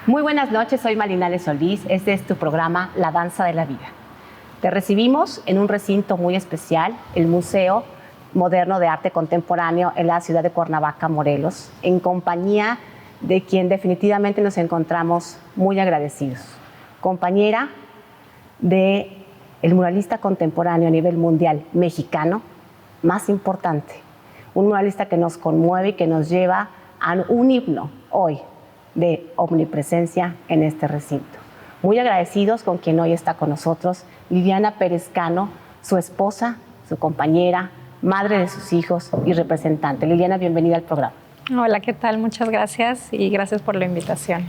Muy buenas noches, soy Marinale Solís. Este es tu programa La Danza de la Vida. Te recibimos en un recinto muy especial, el Museo Moderno de Arte Contemporáneo en la ciudad de Cuernavaca, Morelos, en compañía de quien definitivamente nos encontramos muy agradecidos. Compañera del muralista contemporáneo a nivel mundial mexicano más importante, un muralista que nos conmueve y que nos lleva a un himno hoy de omnipresencia en este recinto. Muy agradecidos con quien hoy está con nosotros, Liliana Pérez Cano, su esposa, su compañera, madre de sus hijos y representante. Liliana, bienvenida al programa. Hola, ¿qué tal? Muchas gracias y gracias por la invitación.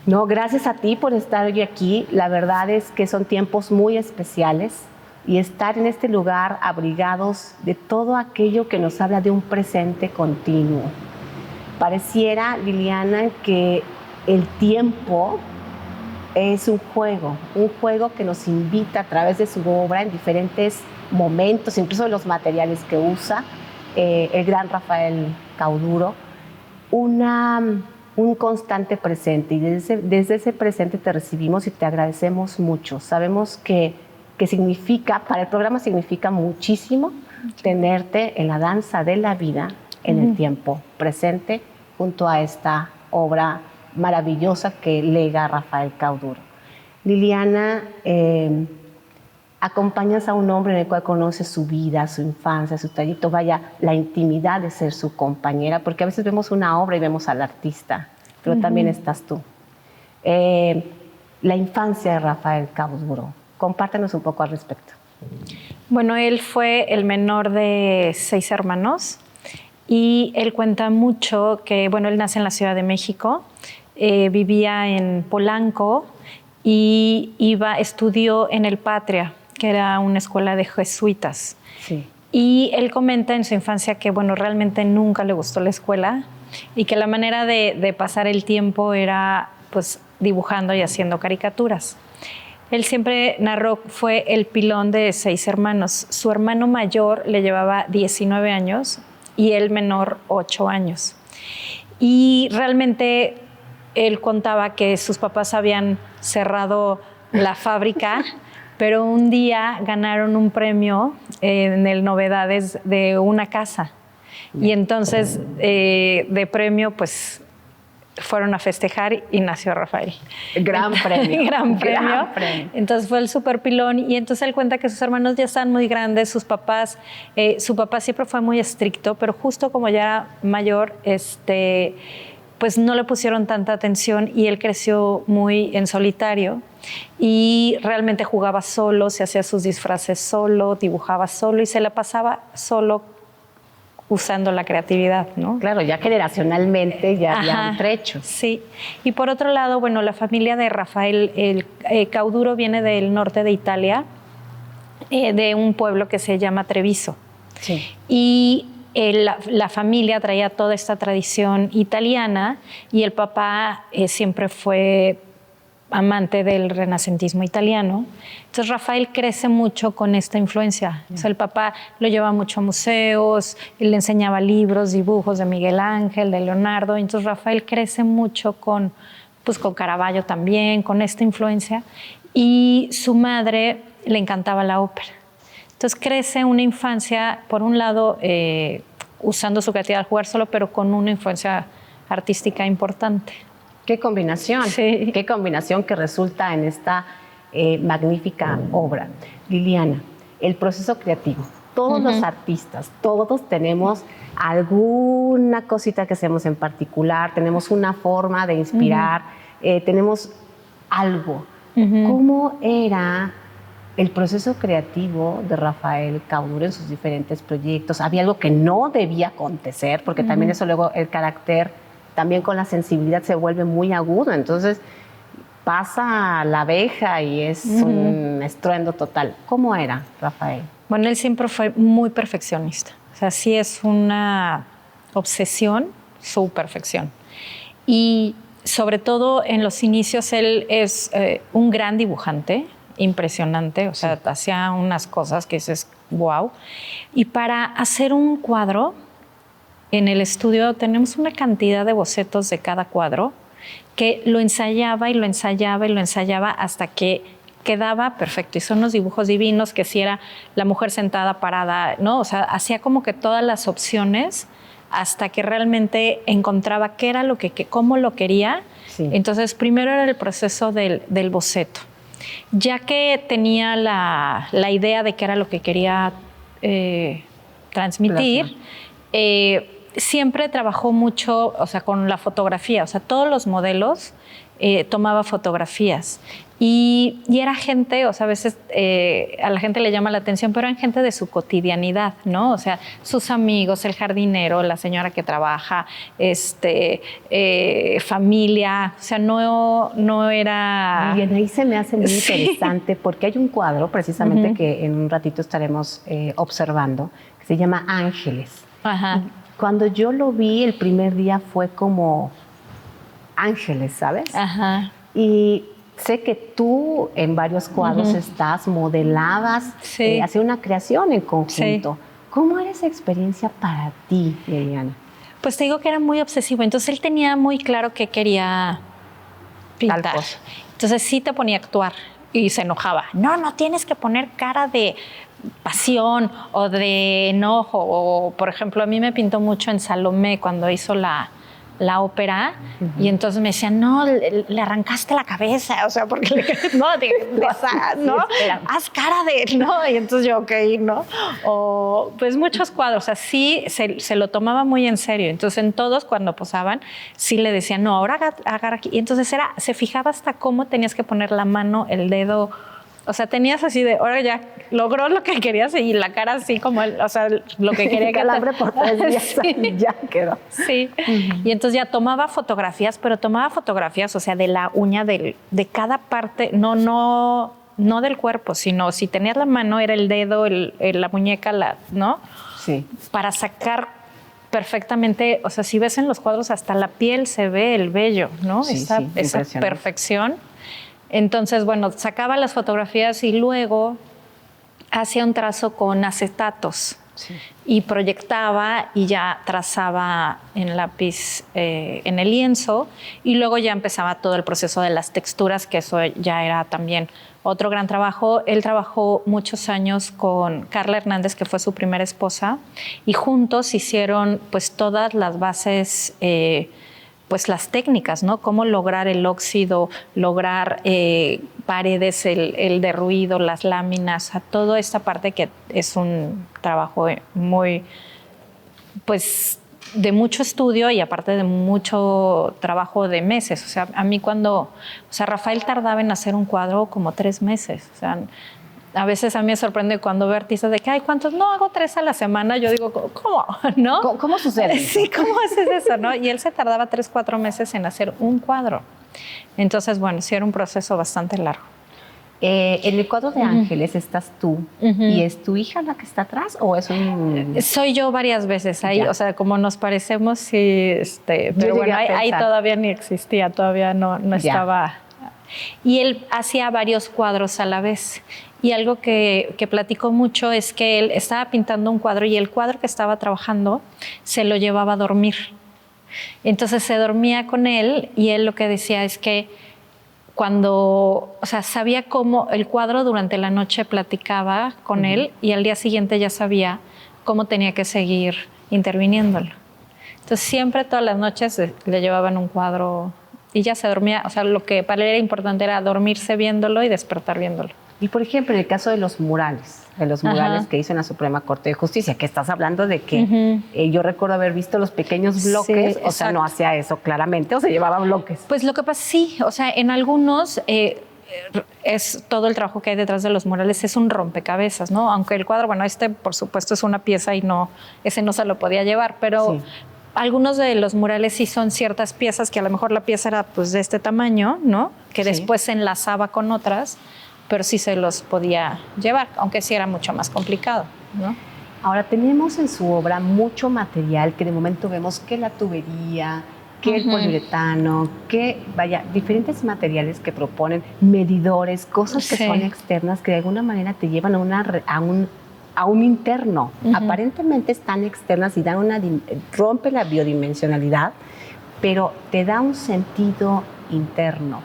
No, gracias a ti por estar hoy aquí. La verdad es que son tiempos muy especiales y estar en este lugar abrigados de todo aquello que nos habla de un presente continuo. Pareciera, Liliana, que el tiempo es un juego que nos invita a través de su obra en diferentes momentos, incluso los materiales que usa el gran Rafael Cauduro, un constante presente. Y desde ese presente te recibimos y te agradecemos mucho. Sabemos que significa, para el programa significa muchísimo tenerte en la danza de la vida, en el tiempo presente, junto a esta obra maravillosa que lega Rafael Cauduro. Liliana, acompañas a un hombre en el cual conoces su vida, su infancia, su trayecto, vaya, la intimidad de ser su compañera, porque a veces vemos una obra y vemos al artista, pero también estás tú. La infancia de Rafael Cauduro, compártenos un poco al respecto. Bueno, él fue el menor de 6 hermanos y él cuenta mucho que, bueno, él nace en la Ciudad de México, vivía en Polanco y estudió en el Patria, que era una escuela de jesuitas. Sí. Y él comenta en su infancia que, bueno, realmente nunca le gustó la escuela y que la manera de pasar el tiempo era, pues, dibujando y haciendo caricaturas. Él siempre narró, fue el pilón de 6 hermanos. Su hermano mayor le llevaba 19 años y el menor 8 años. Y realmente él contaba que sus papás habían cerrado la fábrica, pero un día ganaron un premio en el Novedades de una casa. Y entonces de premio, pues fueron a festejar y nació Rafael. Gran premio. Gran premio. Entonces fue el super pilón y entonces él cuenta que sus hermanos ya están muy grandes, sus papás, su papá siempre fue muy estricto, pero justo como ya era mayor, pues no le pusieron tanta atención y él creció muy en solitario y realmente jugaba solo, se hacía sus disfraces solo, dibujaba solo y se la pasaba solo usando la creatividad, ¿no? Claro, ya generacionalmente ya había un trecho. Sí. Y por otro lado, bueno, la familia de Rafael Cauduro viene del norte de Italia, de un pueblo que se llama Treviso. Sí. Y la familia traía toda esta tradición italiana y el papá siempre fue amante del renacentismo italiano. Entonces Rafael crece mucho con esta influencia. O sea, el papá lo lleva mucho a museos, y le enseñaba libros, dibujos de Miguel Ángel, de Leonardo. Entonces Rafael crece mucho con Caravaggio también, con esta influencia. Y su madre le encantaba la ópera. Entonces crece una infancia, por un lado, usando su creatividad al jugar solo, pero con una influencia artística importante. ¡Qué combinación! Sí. ¡Qué combinación que resulta en esta magnífica obra! Liliana, el proceso creativo. Todos los artistas, todos tenemos alguna cosita que hacemos en particular, tenemos una forma de inspirar, tenemos algo. ¿Cómo era el proceso creativo de Rafael Cauduro en sus diferentes proyectos? ¿Había algo que no debía acontecer? Porque también eso luego el carácter, también con la sensibilidad se vuelve muy agudo, entonces pasa la abeja y es un estruendo total. ¿Cómo era Rafael? Bueno, él siempre fue muy perfeccionista. O sea, sí es una obsesión su perfección. Y sobre todo en los inicios él es un gran dibujante, impresionante, o sea, hacía unas cosas que dices, wow. Y para hacer un cuadro, en el estudio tenemos una cantidad de bocetos de cada cuadro que lo ensayaba y lo ensayaba y lo ensayaba hasta que quedaba perfecto. Y son unos dibujos divinos, que si era la mujer sentada, parada, ¿no? O sea, hacía como que todas las opciones hasta que realmente encontraba qué era lo que cómo lo quería. Sí. Entonces, primero era el proceso del boceto. Ya que tenía la idea de qué era lo que quería transmitir, siempre trabajó mucho, o sea, con la fotografía. O sea, todos los modelos tomaba fotografías. Y era gente, o sea, a veces a la gente le llama la atención, pero eran gente de su cotidianidad, ¿no? O sea, sus amigos, el jardinero, la señora que trabaja, familia, o sea, no era... Muy bien, ahí se me hace muy interesante porque hay un cuadro precisamente que en un ratito estaremos observando, que se llama Ángeles. Ajá. Cuando yo lo vi el primer día fue como ángeles, ¿sabes? Ajá. Y sé que tú en varios cuadros estás, modelabas, hacías una creación en conjunto. Sí. ¿Cómo era esa experiencia para ti, Liliana? Pues te digo que era muy obsesivo. Entonces él tenía muy claro que quería pintar. Tal cosa. Entonces sí te ponía a actuar y se enojaba. No tienes que poner cara de pasión o de enojo. O, por ejemplo, a mí me pintó mucho en Salomé cuando hizo la ópera, y entonces me decían, no, le arrancaste la cabeza, o sea, porque haz cara de, ¿no? Y entonces yo, ok, ¿no? O pues muchos cuadros, así se lo tomaba muy en serio. Entonces en todos cuando posaban, sí le decían, no, ahora agarra aquí. Y entonces se fijaba hasta cómo tenías que poner la mano, el dedo. O sea, tenías así de, ahora ya logró lo que querías y la cara así como, o sea, lo que quería que... Calambre por 3 días sí. y ya quedó. Sí, y entonces ya tomaba fotografías, pero tomaba fotografías, o sea, de la uña de cada parte, no del cuerpo, sino si tenías la mano, era el dedo, la muñeca, ¿no? Sí. Para sacar perfectamente, o sea, si ves en los cuadros hasta la piel se ve el vello, ¿no? Sí, esa perfección. Entonces, bueno, sacaba las fotografías y luego hacía un trazo con acetatos y proyectaba y ya trazaba en lápiz en el lienzo, y luego ya empezaba todo el proceso de las texturas, que eso ya era también otro gran trabajo. Él trabajó muchos años con Carla Hernández, que fue su primera esposa, y juntos hicieron pues todas las bases, pues las técnicas, ¿no? Cómo lograr el óxido, lograr paredes, el derruido, las láminas, o sea, toda esta parte que es un trabajo muy, pues, de mucho estudio y aparte de mucho trabajo de meses. O sea, a mí Rafael tardaba en hacer un cuadro como 3 meses. O sea, a veces a mí me sorprende cuando veo artistas de que, ay, ¿cuántos? No, hago 3 a la semana. Yo digo, ¿cómo? ¿No? ¿Cómo sucede? Sí, ¿cómo haces eso? ¿No? Y él se tardaba 3, 4 meses en hacer un cuadro. Entonces, bueno, sí era un proceso bastante largo. En el cuadro de Ángeles estás tú, ¿y es tu hija la que está atrás o es un...? Soy yo varias veces ahí, o sea, como nos parecemos, sí, pero bueno, ahí todavía ni existía, todavía no estaba. Y él hacía varios cuadros a la vez. Y algo que platicó mucho es que él estaba pintando un cuadro y el cuadro que estaba trabajando se lo llevaba a dormir. Entonces se dormía con él y él lo que decía es que cuando, o sea, sabía cómo el cuadro durante la noche platicaba con él y al día siguiente ya sabía cómo tenía que seguir interviniéndolo. Entonces siempre todas las noches le llevaban un cuadro y ya se dormía. O sea, lo que para él era importante era dormirse viéndolo y despertar viéndolo. Y por ejemplo, en el caso de los murales que hizo en la Suprema Corte de Justicia, que estás hablando de que yo recuerdo haber visto los pequeños bloques, sí, o sea, no hacía eso claramente, o se llevaba bloques. Pues lo que pasa, sí, o sea, en algunos es todo el trabajo que hay detrás de los murales, es un rompecabezas, ¿no? Aunque el cuadro, bueno, por supuesto es una pieza y ese no se lo podía llevar, pero... Sí. Algunos de los murales sí son ciertas piezas que a lo mejor la pieza era pues de este tamaño, ¿no? Que después se enlazaba con otras, pero sí se los podía llevar, aunque sí era mucho más complicado, ¿no? Ahora, tenemos en su obra mucho material que de momento vemos que la tubería, que el poliuretano, que, diferentes materiales que proponen, medidores, cosas que son externas que de alguna manera te llevan a un interno. Aparentemente están externas y rompe la biodimensionalidad, pero te da un sentido interno.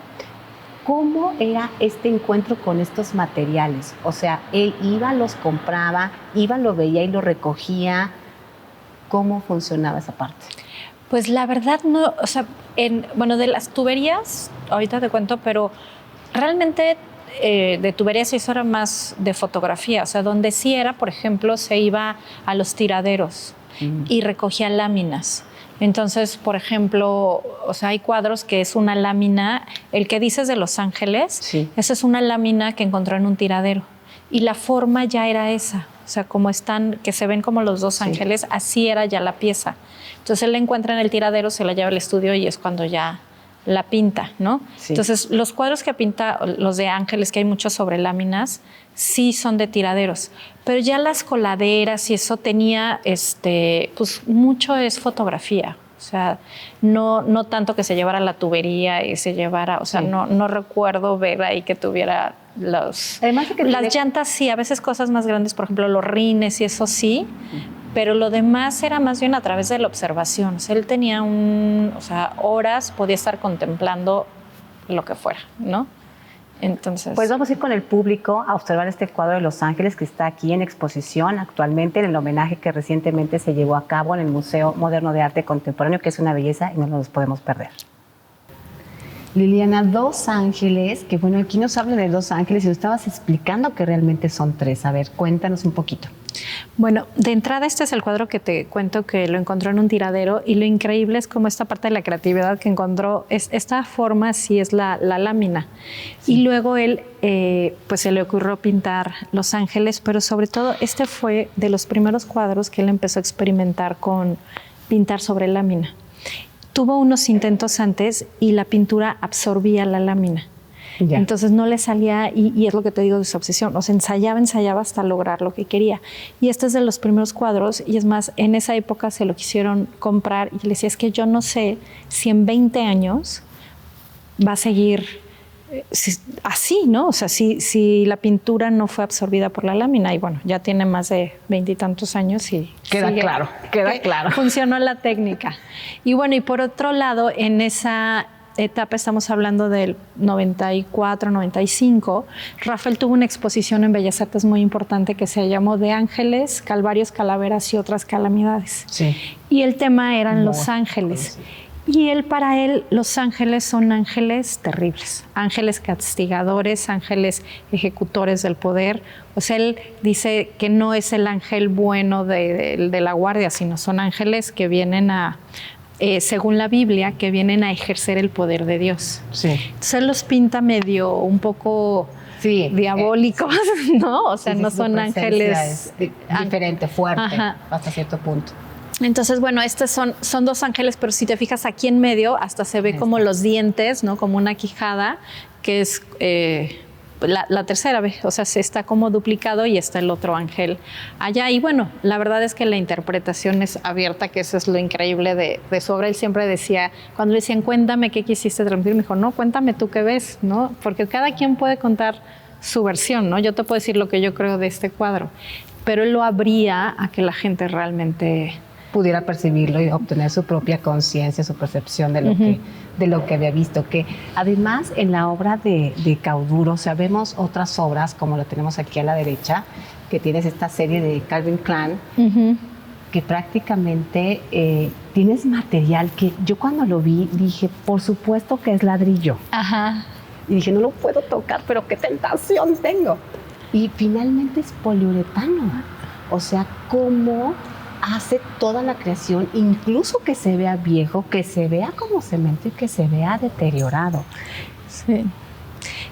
¿Cómo era este encuentro con estos materiales? O sea, él iba, los compraba, iba, lo veía y lo recogía. ¿Cómo funcionaba esa parte? Pues la verdad no, o sea, bueno, de las tuberías, ahorita te cuento, pero realmente de tuberías eso era más de fotografía, o sea, donde sí era, por ejemplo, se iba a los tiraderos y recogía láminas. Entonces, por ejemplo, o sea, hay cuadros que es una lámina, el que dices de Los Ángeles, Sí. esa es una lámina que encontró en un tiradero y la forma ya era esa, o sea, como están, que se ven como los dos ángeles, así era ya la pieza. Entonces él la encuentra en el tiradero, se la lleva al estudio y es cuando ya la pinta, ¿no? Sí. Entonces los cuadros que pinta, los de ángeles, que hay muchos sobre láminas, sí son de tiraderos, pero ya las coladeras y eso tenía, pues mucho es fotografía. O sea, no tanto que se llevara la tubería y se llevara, o sea, no recuerdo ver ahí que tuviera Además de que las llantas sí, a veces cosas más grandes, por ejemplo, los rines y eso sí, pero lo demás era más bien a través de la observación. O sea, él tenía horas, podía estar contemplando lo que fuera, ¿no? Entonces, pues vamos a ir con el público a observar este cuadro de Los Ángeles que está aquí en exposición actualmente en el homenaje que recientemente se llevó a cabo en el Museo Moderno de Arte Contemporáneo, que es una belleza y no nos podemos perder. Liliana, dos ángeles, que bueno, aquí nos hablan de dos ángeles y nos estabas explicando que realmente son tres. A ver, cuéntanos un poquito. Bueno, de entrada este es el cuadro que te cuento que lo encontró en un tiradero y lo increíble es como esta parte de la creatividad que encontró, esta forma sí es la lámina. Sí. Y luego él pues se le ocurrió pintar Los Ángeles, pero sobre todo este fue de los primeros cuadros que él empezó a experimentar con pintar sobre lámina. Tuvo unos intentos antes y la pintura absorbía la lámina. Ya. Entonces no le salía, y es lo que te digo de su obsesión, o sea, ensayaba hasta lograr lo que quería. Y este es de los primeros cuadros, y es más, en esa época se lo quisieron comprar, y le decía, es que yo no sé si en 20 años va a seguir así, ¿no? O sea, si la pintura no fue absorbida por la lámina, y bueno, ya tiene más de 20 y tantos años y queda claro. Funcionó la técnica. Y bueno, y por otro lado, en esa etapa, estamos hablando del 94, 95, Rafael tuvo una exposición en Bellas Artes muy importante que se llamó De Ángeles, Calvarios, Calaveras y otras calamidades. Sí. Y el tema eran Los Ángeles. Y para él, los ángeles son ángeles terribles, ángeles castigadores, ángeles ejecutores del poder. O sea, él dice que no es el ángel bueno de la guardia, sino son ángeles que vienen según la Biblia, que vienen a ejercer el poder de Dios. Sí. Entonces él los pinta medio un poco diabólicos, ¿no? O sea, no son ángeles... Es diferente, fuerte, hasta cierto punto. Entonces, bueno, estos son dos ángeles, pero si te fijas aquí en medio, hasta se ve como los dientes, ¿no? Como una quijada, que es la tercera vez. O sea, se está como duplicado y está el otro ángel allá. Y bueno, la verdad es que la interpretación es abierta, que eso es lo increíble de su obra. Él siempre decía, cuando le decían, cuéntame qué quisiste transmitir, me dijo, no, cuéntame tú qué ves, ¿no? Porque cada quien puede contar su versión, ¿no? Yo te puedo decir lo que yo creo de este cuadro, pero él lo abría a que la gente realmente pudiera percibirlo y obtener su propia conciencia, su percepción de lo que había visto. Que además en la obra de Cauduro, o sea, vemos otras obras, como lo tenemos aquí a la derecha, que tienes esta serie de Calvin Klein, que prácticamente tienes material que yo cuando lo vi dije, por supuesto que es ladrillo. Ajá. Y dije, no lo puedo tocar, pero qué tentación tengo. Y finalmente es poliuretano. O sea, cómo hace toda la creación, incluso que se vea viejo, que se vea como cemento y que se vea deteriorado.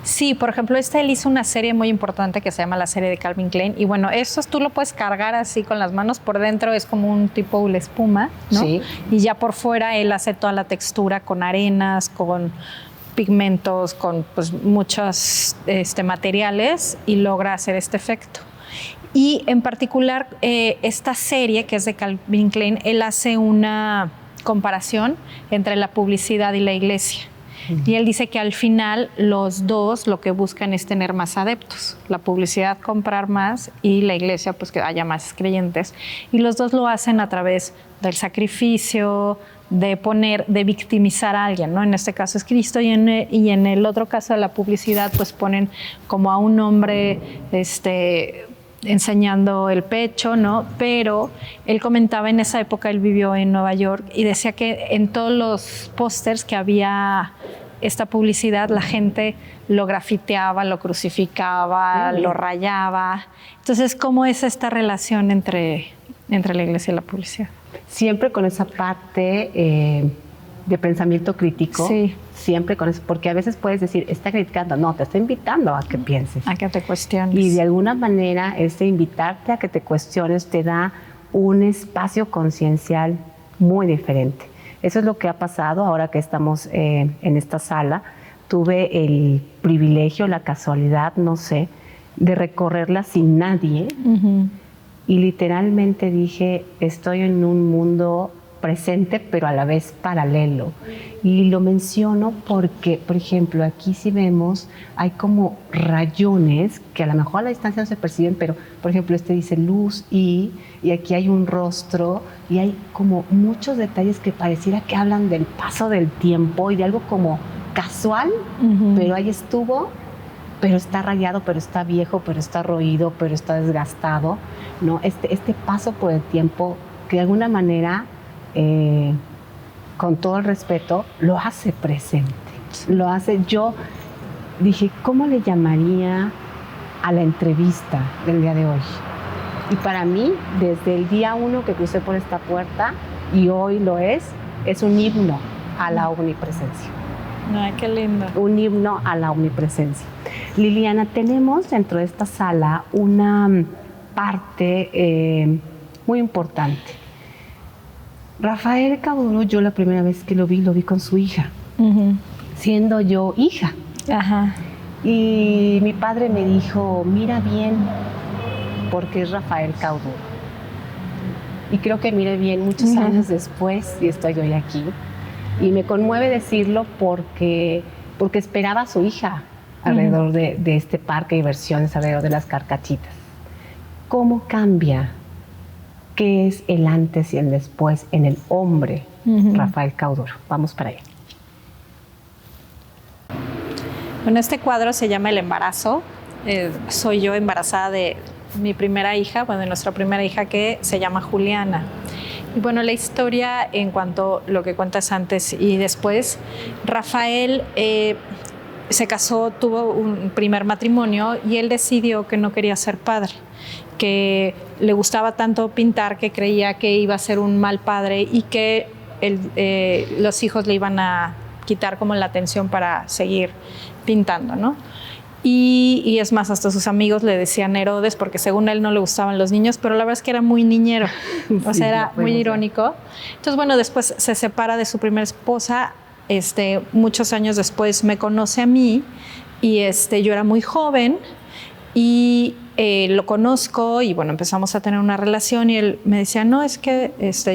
Sí, por ejemplo, él hizo una serie muy importante que se llama la serie de Calvin Klein, y bueno, eso tú lo puedes cargar así con las manos, por dentro es como un tipo hula espuma, ¿no? Sí. Y ya por fuera él hace toda la textura con arenas, con pigmentos, con pues muchos materiales, y logra hacer este efecto. Y en particular, esta serie que es de Calvin Klein, él hace una comparación entre la publicidad y la iglesia. Y él dice que al final los dos lo que buscan es tener más adeptos. La publicidad comprar más y la iglesia pues que haya más creyentes. Y los dos lo hacen a través del sacrificio, de victimizar a alguien, ¿no? En este caso es Cristo, y en el otro caso de la publicidad, pues ponen como a un hombre enseñando el pecho, ¿no? Pero él comentaba, en esa época él vivió en Nueva York y decía que en todos los pósters que había esta publicidad, la gente lo grafiteaba, lo crucificaba, lo rayaba. Entonces, ¿cómo es esta relación entre la iglesia y la publicidad? Siempre con esa parte de pensamiento crítico, sí. Siempre con eso, porque a veces puedes decir, está criticando, no, te está invitando a que pienses. A que te cuestiones. Y de alguna manera, invitarte a que te cuestiones te da un espacio conciencial muy diferente. Eso es lo que ha pasado ahora que estamos en esta sala. Tuve el privilegio, la casualidad, no sé, de recorrerla sin nadie. Y literalmente dije, estoy en un mundo presente, pero a la vez paralelo. Y lo menciono porque, por ejemplo, aquí si vemos, hay como rayones que a lo mejor a la distancia no se perciben, pero, por ejemplo, dice luz y aquí hay un rostro y hay como muchos detalles que pareciera que hablan del paso del tiempo y de algo como casual, pero ahí estuvo, pero está rayado, pero está viejo, pero está roído, pero está desgastado, ¿no? Este paso por el tiempo que de alguna manera, con todo el respeto, lo hace presente. Lo hace. Yo dije, ¿cómo le llamaría a la entrevista del día de hoy? Y para mí, desde el día 1 que crucé por esta puerta, y hoy lo es un himno a la omnipresencia. Ay, qué lindo. Un himno a la omnipresencia. Liliana, tenemos dentro de esta sala una parte muy importante. Rafael Cauduro, yo la primera vez que lo vi con su hija, siendo yo hija. Ajá. Y mi padre me dijo, mira bien, porque es Rafael Cauduro. Y creo que mire bien muchos años después, y estoy hoy aquí. Y me conmueve decirlo porque esperaba a su hija alrededor de este parque de diversiones, alrededor de las carcachitas. ¿Cómo cambia? ¿Qué es el antes y el después en el hombre Rafael Cauduro? Vamos para allá. Bueno, este cuadro se llama El embarazo. Soy yo embarazada de mi primera hija, de nuestra primera hija, que se llama Juliana. Y bueno, la historia en cuanto a lo que cuentas antes y después, Rafael se casó, tuvo un primer matrimonio y él decidió que no quería ser padre, que le gustaba tanto pintar que creía que iba a ser un mal padre y que los hijos le iban a quitar como la atención para seguir pintando, ¿no? Y es más, hasta sus amigos le decían Herodes porque según él no le gustaban los niños, pero la verdad es que era muy niñero, o sea, era muy irónico. Entonces, bueno, después se separa de su primera esposa, muchos años después me conoce a mí y yo era muy joven y lo conozco y bueno, empezamos a tener una relación y él me decía, no, es que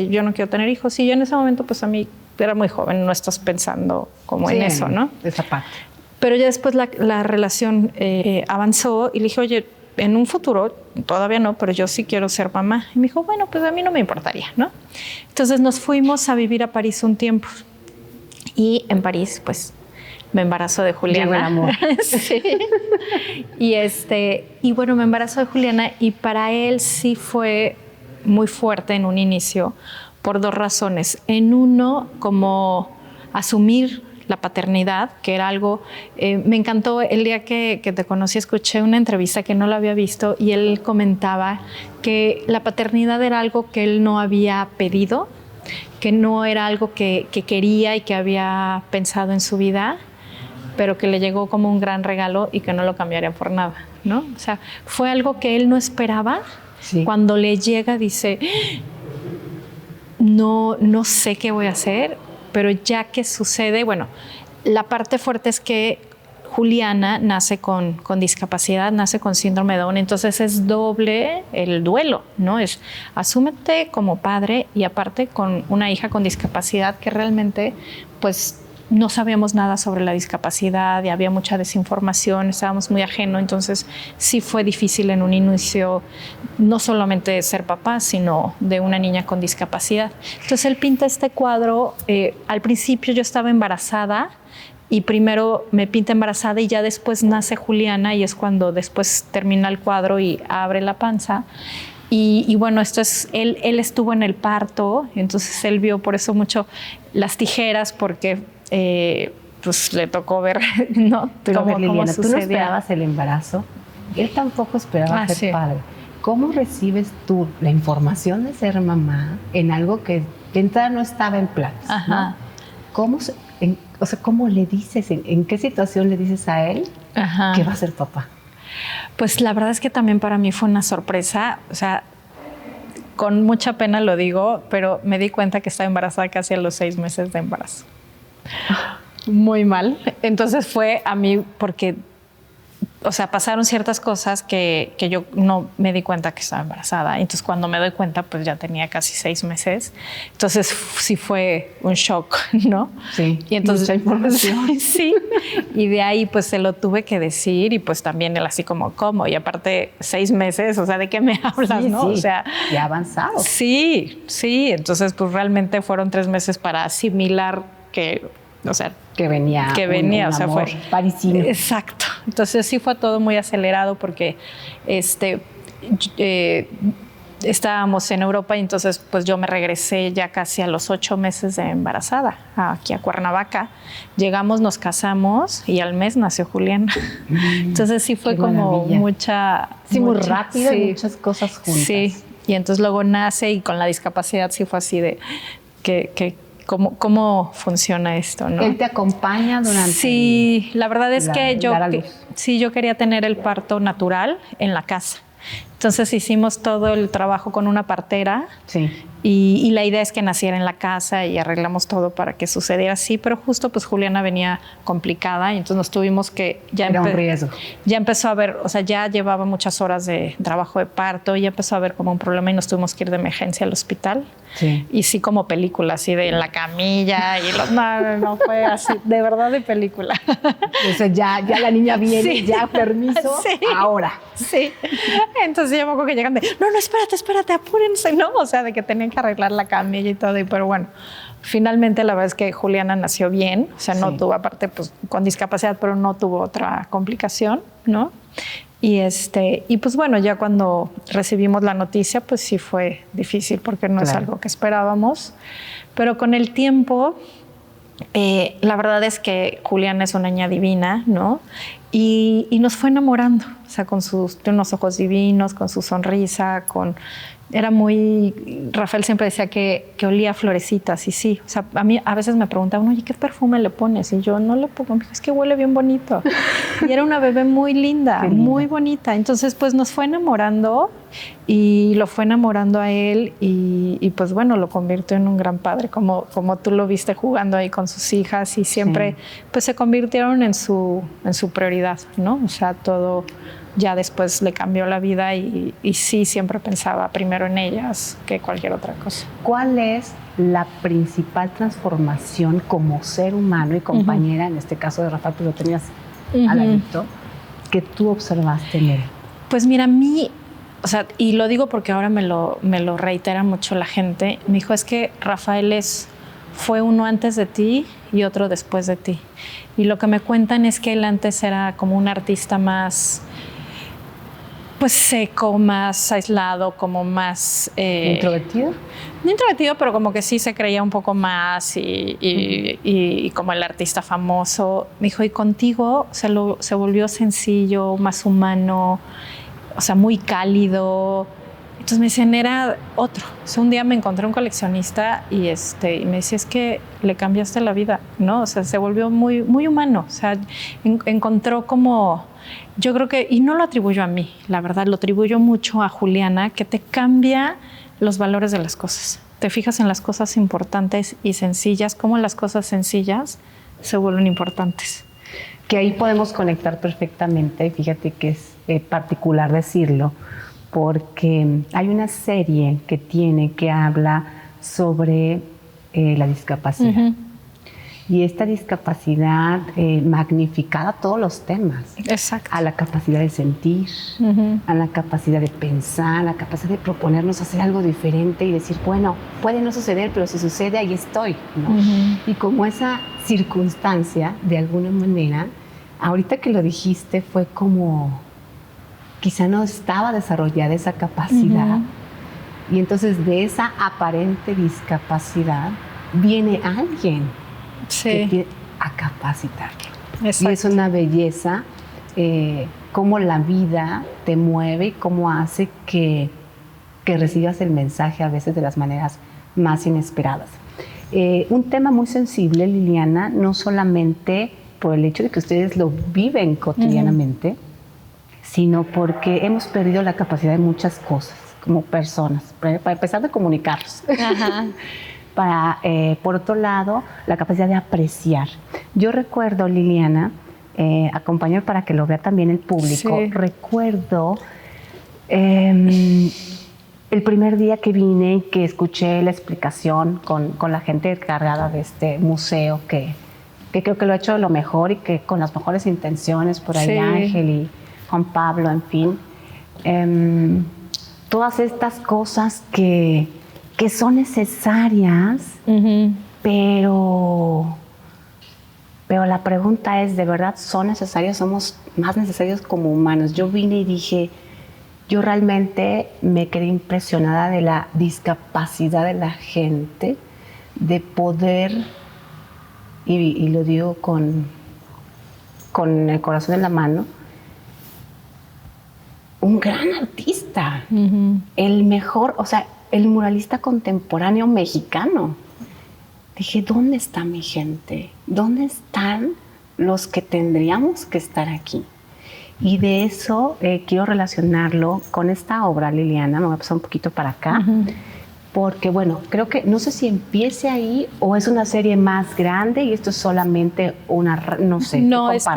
yo no quiero tener hijos. Y yo en ese momento, pues a mí era muy joven, no estás pensando como en eso, ¿no? Esa parte. Pero ya después la relación avanzó y le dije, oye, en un futuro, todavía no, pero yo sí quiero ser mamá. Y me dijo, bueno, pues a mí no me importaría, ¿no? Entonces nos fuimos a vivir a París un tiempo. Y en París, pues, me embarazo de Juliana. Llegó el amor. Sí. Y bueno, me embarazo de Juliana y para él sí fue muy fuerte en un inicio por dos razones. En uno, como asumir la paternidad, que era algo, me encantó el día que te conocí, escuché una entrevista que no la había visto y él comentaba que la paternidad era algo que él no había pedido, que no era algo que quería y que había pensado en su vida, pero que le llegó como un gran regalo y que no lo cambiaría por nada, ¿no? O sea, fue algo que él no esperaba. Sí. Cuando le llega dice, no sé qué voy a hacer, pero ya que sucede, bueno, la parte fuerte es que Juliana nace con discapacidad, nace con síndrome de Down, entonces es doble el duelo, ¿no? Es asúmete como padre y aparte con una hija con discapacidad que realmente, pues, no sabíamos nada sobre la discapacidad y había mucha desinformación, estábamos muy ajenos, entonces sí fue difícil en un inicio, no solamente ser papá, sino de una niña con discapacidad. Entonces él pinta este cuadro, al principio yo estaba embarazada, y primero me pinta embarazada y ya después nace Juliana, y es cuando después termina el cuadro y abre la panza. Y bueno, esto es, él estuvo en el parto, entonces él vio por eso mucho las tijeras, porque pues le tocó ver, ¿no? Pero cómo, Liliana, cómo tú no esperabas el embarazo, él tampoco esperaba ser padre. ¿Cómo recibes tú la información de ser mamá en algo que de entrada no estaba en planes? ¿No? ¿Cómo le dices, en qué situación le dices a él que va a ser papá? Pues la verdad es que también para mí fue una sorpresa, o sea, con mucha pena lo digo, pero me di cuenta que estaba embarazada casi a los 6 meses de embarazo. Muy mal. Entonces fue a mí porque, o sea, pasaron ciertas cosas que yo no me di cuenta que estaba embarazada. Entonces cuando me doy cuenta, pues ya tenía casi 6 meses. Entonces sí fue un shock, ¿no? Sí, y entonces, mucha información. Sí, y de ahí pues se lo tuve que decir, y pues también él así como, ¿cómo? Y aparte 6 meses, o sea, ¿de qué me hablas, no? Sí, o sea, ya avanzado. Sí, entonces pues realmente fueron 3 meses para asimilar que, o sea, que venía, un o sea, amor fue parisino. Exacto. Entonces sí fue todo muy acelerado porque estábamos en Europa, y entonces pues yo me regresé ya casi a los 8 meses de embarazada aquí a Cuernavaca. Llegamos, nos casamos y al mes nació Juliana. Entonces sí fue como mucha... Sí, muy rápido, sí, muchas cosas juntas. Sí, y entonces luego nace, y con la discapacidad sí fue así de que ¿Cómo funciona esto, ¿no? ¿Él te acompaña durante? Sí, la verdad es que yo quería tener el parto natural en la casa. Entonces hicimos todo el trabajo con una partera. Sí. Y la idea es que naciera en la casa, y arreglamos todo para que sucediera así, pero justo pues Juliana venía complicada, y entonces nos tuvimos que... Era un riesgo. Ya empezó a ver, o sea, ya llevaba muchas horas de trabajo de parto, y ya empezó a ver como un problema, y nos tuvimos que ir de emergencia al hospital. Sí. Y sí, como película, así de en la camilla, y no fue así, de verdad de película. O sea, ya la niña viene, ya permiso, ahora. Sí. Entonces yo me acuerdo que llegan de, no, espérate, apúrense, ¿no? O sea, de que tenían que arreglar la camilla y todo, pero bueno, finalmente la verdad es que Juliana nació bien, o sea, no tuvo, aparte pues con discapacidad, pero no tuvo otra complicación, ¿no? Y pues bueno, ya cuando recibimos la noticia, pues sí fue difícil, porque no es algo que esperábamos, pero con el tiempo, la verdad es que Juliana es una niña divina, ¿no? Y nos fue enamorando, o sea, tiene unos ojos divinos, con su sonrisa, era muy... Rafael siempre decía que olía a florecitas, y sí. O sea, a mí a veces me preguntaban, oye, ¿qué perfume le pones? Y yo no le pongo, es que huele bien bonito. Y era una bebé muy linda, muy bonita. Entonces, pues nos fue enamorando, y lo fue enamorando a él, y pues bueno, lo convirtió en un gran padre, como tú lo viste jugando ahí con sus hijas, y siempre pues se convirtieron en su prioridad, ¿no? O sea, todo... Ya después le cambió la vida, y sí, siempre pensaba primero en ellas que cualquier otra cosa. ¿Cuál es la principal transformación como ser humano y compañera, en este caso de Rafael, pues lo tenías al ladito, que tú observaste en él? Pues mira, a mí, o sea, y lo digo porque ahora me lo reitera mucho la gente, me dijo, es que Rafael fue uno antes de ti y otro después de ti. Y lo que me cuentan es que él antes era como un artista más... pues seco, más aislado, como más... ¿Introvertido? No introvertido, pero como que sí se creía un poco más, y como el artista famoso. Me dijo, y contigo se volvió sencillo, más humano, o sea, muy cálido. Entonces me decían, era otro. O sea, un día me encontré un coleccionista, y me decía, es que le cambiaste la vida, ¿no? O sea, se volvió muy, muy humano. O sea, encontró como... Yo creo que, y no lo atribuyo a mí, la verdad, lo atribuyo mucho a Juliana, que te cambia los valores de las cosas. Te fijas en las cosas importantes y sencillas, cómo las cosas sencillas se vuelven importantes. Que ahí podemos conectar perfectamente, fíjate que es particular decirlo, porque hay una serie que habla sobre la discapacidad. Y esta discapacidad magnificada a todos los temas. Exacto. A la capacidad de sentir, a la capacidad de pensar, a la capacidad de proponernos hacer algo diferente y decir, bueno, puede no suceder, pero si sucede, ahí estoy, ¿no? Y como esa circunstancia, de alguna manera, ahorita que lo dijiste, fue como, quizá no estaba desarrollada esa capacidad. Y entonces de esa aparente discapacidad viene alguien que tiene a capacitarlo. Exacto. Y es una belleza cómo la vida te mueve y cómo hace que recibas el mensaje a veces de las maneras más inesperadas. Un tema muy sensible, Liliana, no solamente por el hecho de que ustedes lo viven cotidianamente, sino porque hemos perdido la capacidad de muchas cosas como personas, para empezar de comunicarnos. Por otro lado, la capacidad de apreciar. Yo recuerdo, Liliana, acompáñame para que lo vea también el público, recuerdo el primer día que vine y que escuché la explicación con la gente encargada de este museo, que creo que lo ha hecho lo mejor y que con las mejores intenciones, por ahí Ángel y Juan Pablo, en fin. Todas estas cosas que son necesarias, pero la pregunta es, ¿de verdad son necesarias? ¿Somos más necesarios como humanos? Yo vine y dije, yo realmente me quedé impresionada de la discapacidad de la gente, de poder, y lo digo con el corazón en la mano, un gran artista, el mejor, o sea, el muralista contemporáneo mexicano. Dije, ¿dónde está mi gente? ¿Dónde están los que tendríamos que estar aquí? Y de eso quiero relacionarlo con esta obra, Liliana. Me voy a pasar un poquito para acá. Porque, bueno, creo que no sé si empiece ahí o es una serie más grande y esto es solamente una, no sé. No, es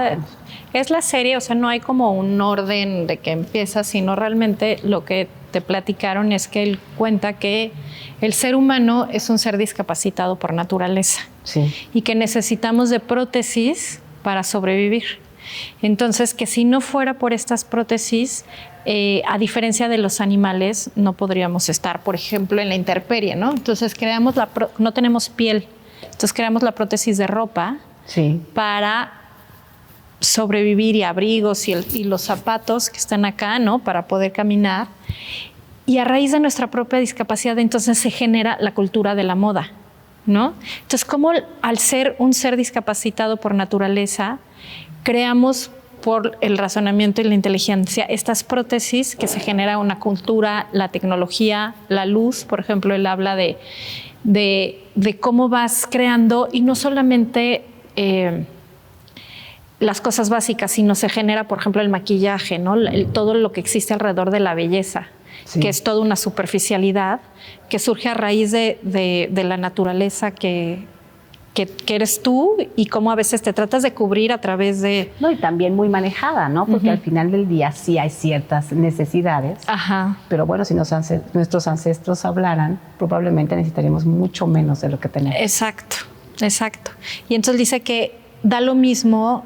la serie, o sea, no hay como un orden de que empieza, sino realmente lo que te platicaron es que él cuenta que el ser humano es un ser discapacitado por naturaleza y que necesitamos de prótesis para sobrevivir. Entonces, que si no fuera por estas prótesis, a diferencia de los animales, no podríamos estar, por ejemplo, en la intemperie, ¿no? Entonces, no tenemos piel, entonces creamos la prótesis de ropa para sobrevivir, y abrigos y los zapatos que están acá, ¿no? Para poder caminar. Y a raíz de nuestra propia discapacidad, entonces se genera la cultura de la moda, ¿no? Entonces, como al ser un ser discapacitado por naturaleza, creamos por el razonamiento y la inteligencia estas prótesis que se genera una cultura, la tecnología, la luz. Por ejemplo, él habla de cómo vas creando, y no solamente las cosas básicas, sino se genera, por ejemplo, el maquillaje, ¿no? Todo lo que existe alrededor de la belleza, que es toda una superficialidad que surge a raíz de la naturaleza que eres tú, y cómo a veces te tratas de cubrir a través de... No, y también muy manejada, ¿no? Porque al final del día sí hay ciertas necesidades. Pero bueno, si nuestros ancestros hablaran, probablemente necesitaríamos mucho menos de lo que tenemos. Exacto. Y entonces dice que da lo mismo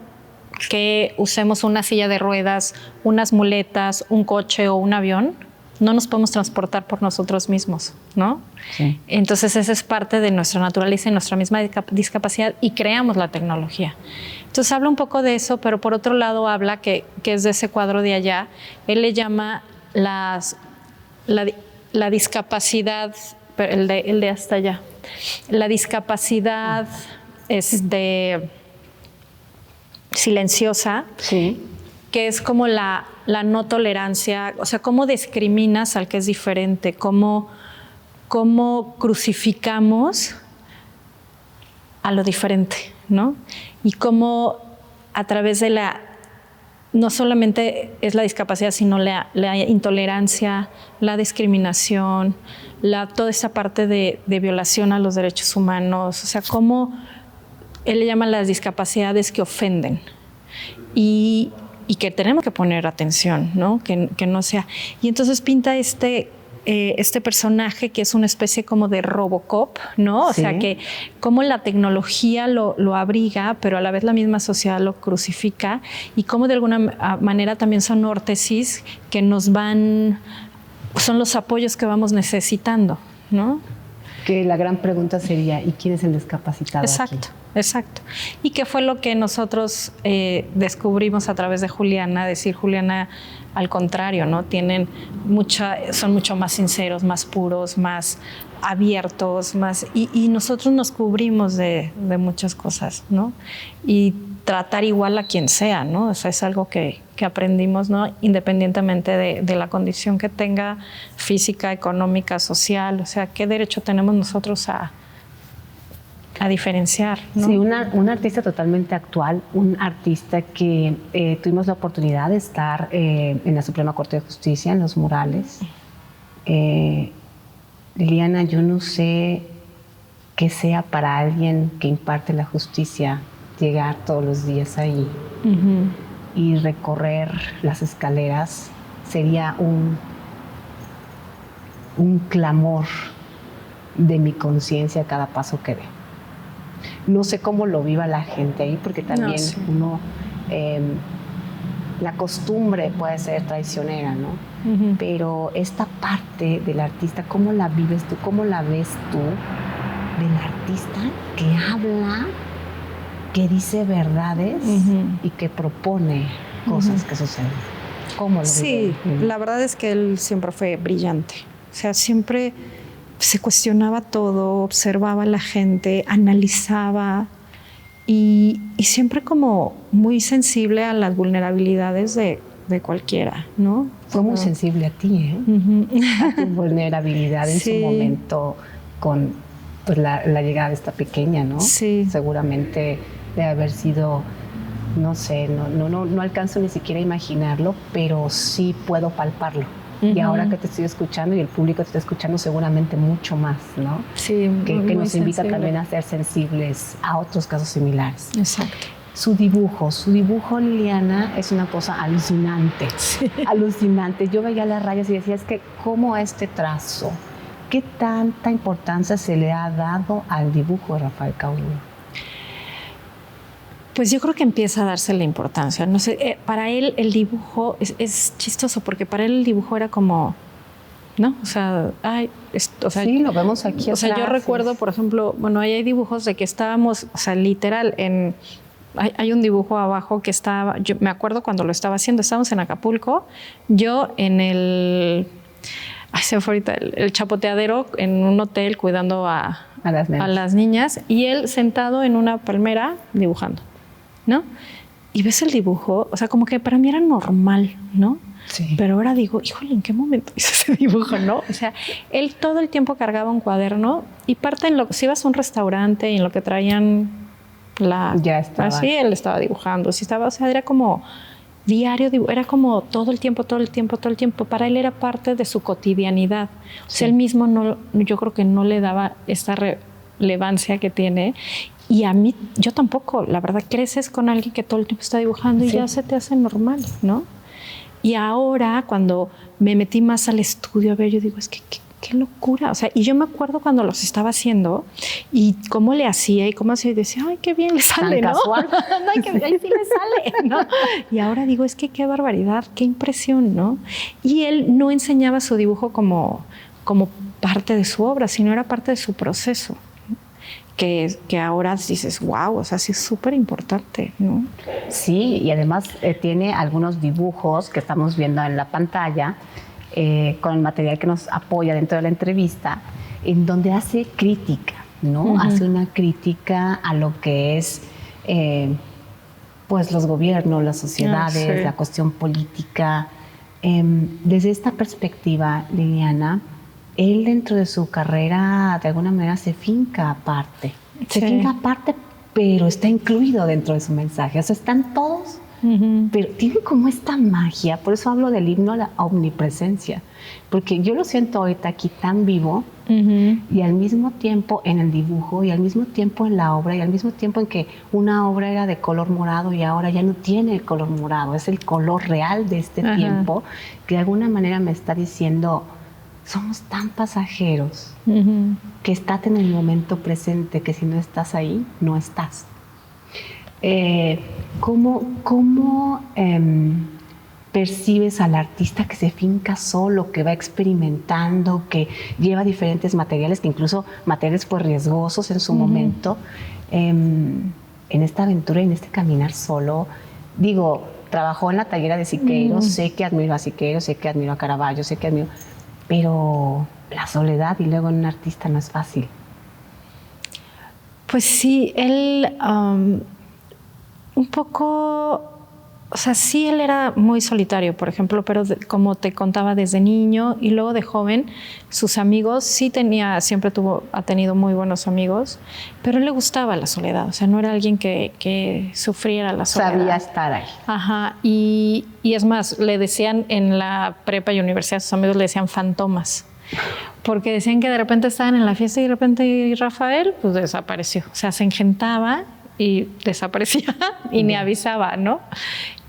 que usemos una silla de ruedas, unas muletas, un coche o un avión. No nos podemos transportar por nosotros mismos, ¿no? Entonces esa es parte de nuestra naturaleza y nuestra misma discapacidad, y creamos la tecnología. Entonces habla un poco de eso, pero por otro lado habla que es de ese cuadro de allá. Él le llama la discapacidad, el de hasta allá. La discapacidad silenciosa, que es como la no tolerancia, o sea, cómo discriminas al que es diferente, cómo crucificamos a lo diferente, ¿no? Y cómo a través de no solamente es la discapacidad, sino la intolerancia, la discriminación, toda esa parte de violación a los derechos humanos, o sea, cómo él le llama las discapacidades que ofenden. Y que tenemos que poner atención, ¿no? Que no sea. Y entonces pinta este este personaje que es una especie como de Robocop, ¿no? O sea, que cómo la tecnología lo abriga, pero a la vez la misma sociedad lo crucifica, y cómo de alguna manera también son órtesis que son los apoyos que vamos necesitando, ¿no? Que la gran pregunta sería, ¿y quién es el discapacitado Exacto, aquí? exacto. Y que fue lo que nosotros descubrimos a través de Juliana, decir, Juliana, al contrario, ¿no? Son mucho más sinceros, más puros, más abiertos, y nosotros nos cubrimos de muchas cosas, ¿no? Y tratar igual a quien sea, ¿no? O sea, es algo que aprendimos, ¿no? Independientemente de la condición que tenga, física, económica, social. O sea, ¿qué derecho tenemos nosotros a diferenciar, ¿no? Sí, un artista totalmente actual, un artista que tuvimos la oportunidad de estar en la Suprema Corte de Justicia, en los murales. Liliana, yo no sé qué sea para alguien que imparte la justicia llegar todos los días ahí y recorrer las escaleras. Sería un clamor de mi conciencia cada paso que dé. No sé cómo lo viva la gente ahí, porque también la costumbre puede ser traicionera, ¿no? Pero esta parte del artista, ¿cómo la vives tú? ¿Cómo la ves tú del artista que habla, que dice verdades y que propone cosas que suceden? ¿Cómo lo vives? Sí, la verdad es que él siempre fue brillante. O sea, siempre se cuestionaba todo, observaba a la gente, analizaba y siempre como muy sensible a las vulnerabilidades de cualquiera, ¿no? Fue muy sensible a ti, ¿eh? A tu vulnerabilidad en su momento con pues, la llegada de esta pequeña, ¿no? Sí. Seguramente debe haber sido, no sé, no alcanzo ni siquiera a imaginarlo, pero sí puedo palparlo. Y ahora que te estoy escuchando y el público te está escuchando seguramente mucho más, ¿no? Sí, que nos invita sensible. también a ser sensibles a otros casos similares. Exacto. Su dibujo, Liliana, es una cosa alucinante, alucinante. Yo veía las rayas y decía, es que ¿cómo este trazo? ¿Qué tanta importancia se le ha dado al dibujo de Rafael Cauduro? Pues yo creo que empieza a darse la importancia. No sé, para él el dibujo es chistoso porque para él el dibujo era como, ¿no? O sea, sí, lo vemos aquí. O sea, yo recuerdo, por ejemplo, bueno, ahí hay dibujos de que estábamos, o sea, literal, hay un dibujo abajo que estaba, yo me acuerdo cuando lo estaba haciendo, estábamos en Acapulco, yo en el chapoteadero en un hotel cuidando a las niñas y él sentado en una palmera dibujando, ¿no? Y ves el dibujo, o sea, como que para mí era normal, ¿no? Sí. Pero ahora digo, híjole, ¿en qué momento hice ese dibujo, no? O sea, él todo el tiempo cargaba un cuaderno y si ibas a un restaurante y en lo que traían ya estaba. Así él estaba dibujando, si estaba, o sea, era como diario, era como todo el tiempo. Para él era parte de su cotidianidad. O sea, él mismo yo creo que no le daba esta relevancia que tiene. Y a mí, yo tampoco, la verdad, creces con alguien que todo el tiempo está dibujando y ya se te hace normal, ¿no? Y ahora, cuando me metí más al estudio a ver, yo digo, es que qué locura. O sea, y yo me acuerdo cuando los estaba haciendo y cómo le hacía y cómo hacía y decía, ay, qué bien le sale, tan ¿no? Casual. No, ahí sí le sale, ¿no? Y ahora digo, es que qué barbaridad, qué impresión, ¿no? Y él no enseñaba su dibujo como parte de su obra, sino era parte de su proceso. Que ahora dices, wow, o sea, sí es súper importante, ¿no? Sí, y además tiene algunos dibujos que estamos viendo en la pantalla con el material que nos apoya dentro de la entrevista, en donde hace crítica, ¿no? Hace una crítica a lo que es pues los gobiernos, las sociedades, la cuestión política. Desde esta perspectiva, Liliana, él dentro de su carrera de alguna manera se finca aparte. Se finca aparte, pero está incluido dentro de su mensaje. O sea, están todos, pero tiene como esta magia. Por eso hablo del himno a la omnipresencia. Porque yo lo siento ahorita aquí tan vivo y al mismo tiempo en el dibujo y al mismo tiempo en la obra y al mismo tiempo en que una obra era de color morado y ahora ya no tiene el color morado. Es el color real de este tiempo que de alguna manera me está diciendo, somos tan pasajeros que estate en el momento presente, que si no estás ahí, no estás. ¿Cómo percibes al artista que se finca solo, que va experimentando, que lleva diferentes materiales, que incluso materiales pues riesgosos en su momento, en esta aventura y en este caminar solo? Digo, trabajó en la tallera de Siqueiros, sé que admiro a Siqueiros, sé que admiro a Caravaggio, sé que admiro, pero la soledad y luego en un artista no es fácil. Pues sí, él un poco, o sea, sí él era muy solitario, por ejemplo, pero como te contaba, desde niño y luego de joven, sus amigos sí ha tenido muy buenos amigos, pero él le gustaba la soledad, o sea, no era alguien que sufriera la soledad. Sabía estar ahí. Ajá, y es más, le decían en la prepa y universidad, sus amigos le decían fantomas, porque decían que de repente estaban en la fiesta y de repente Rafael pues desapareció, o sea, se engentaba y desaparecía y ni avisaba, ¿no?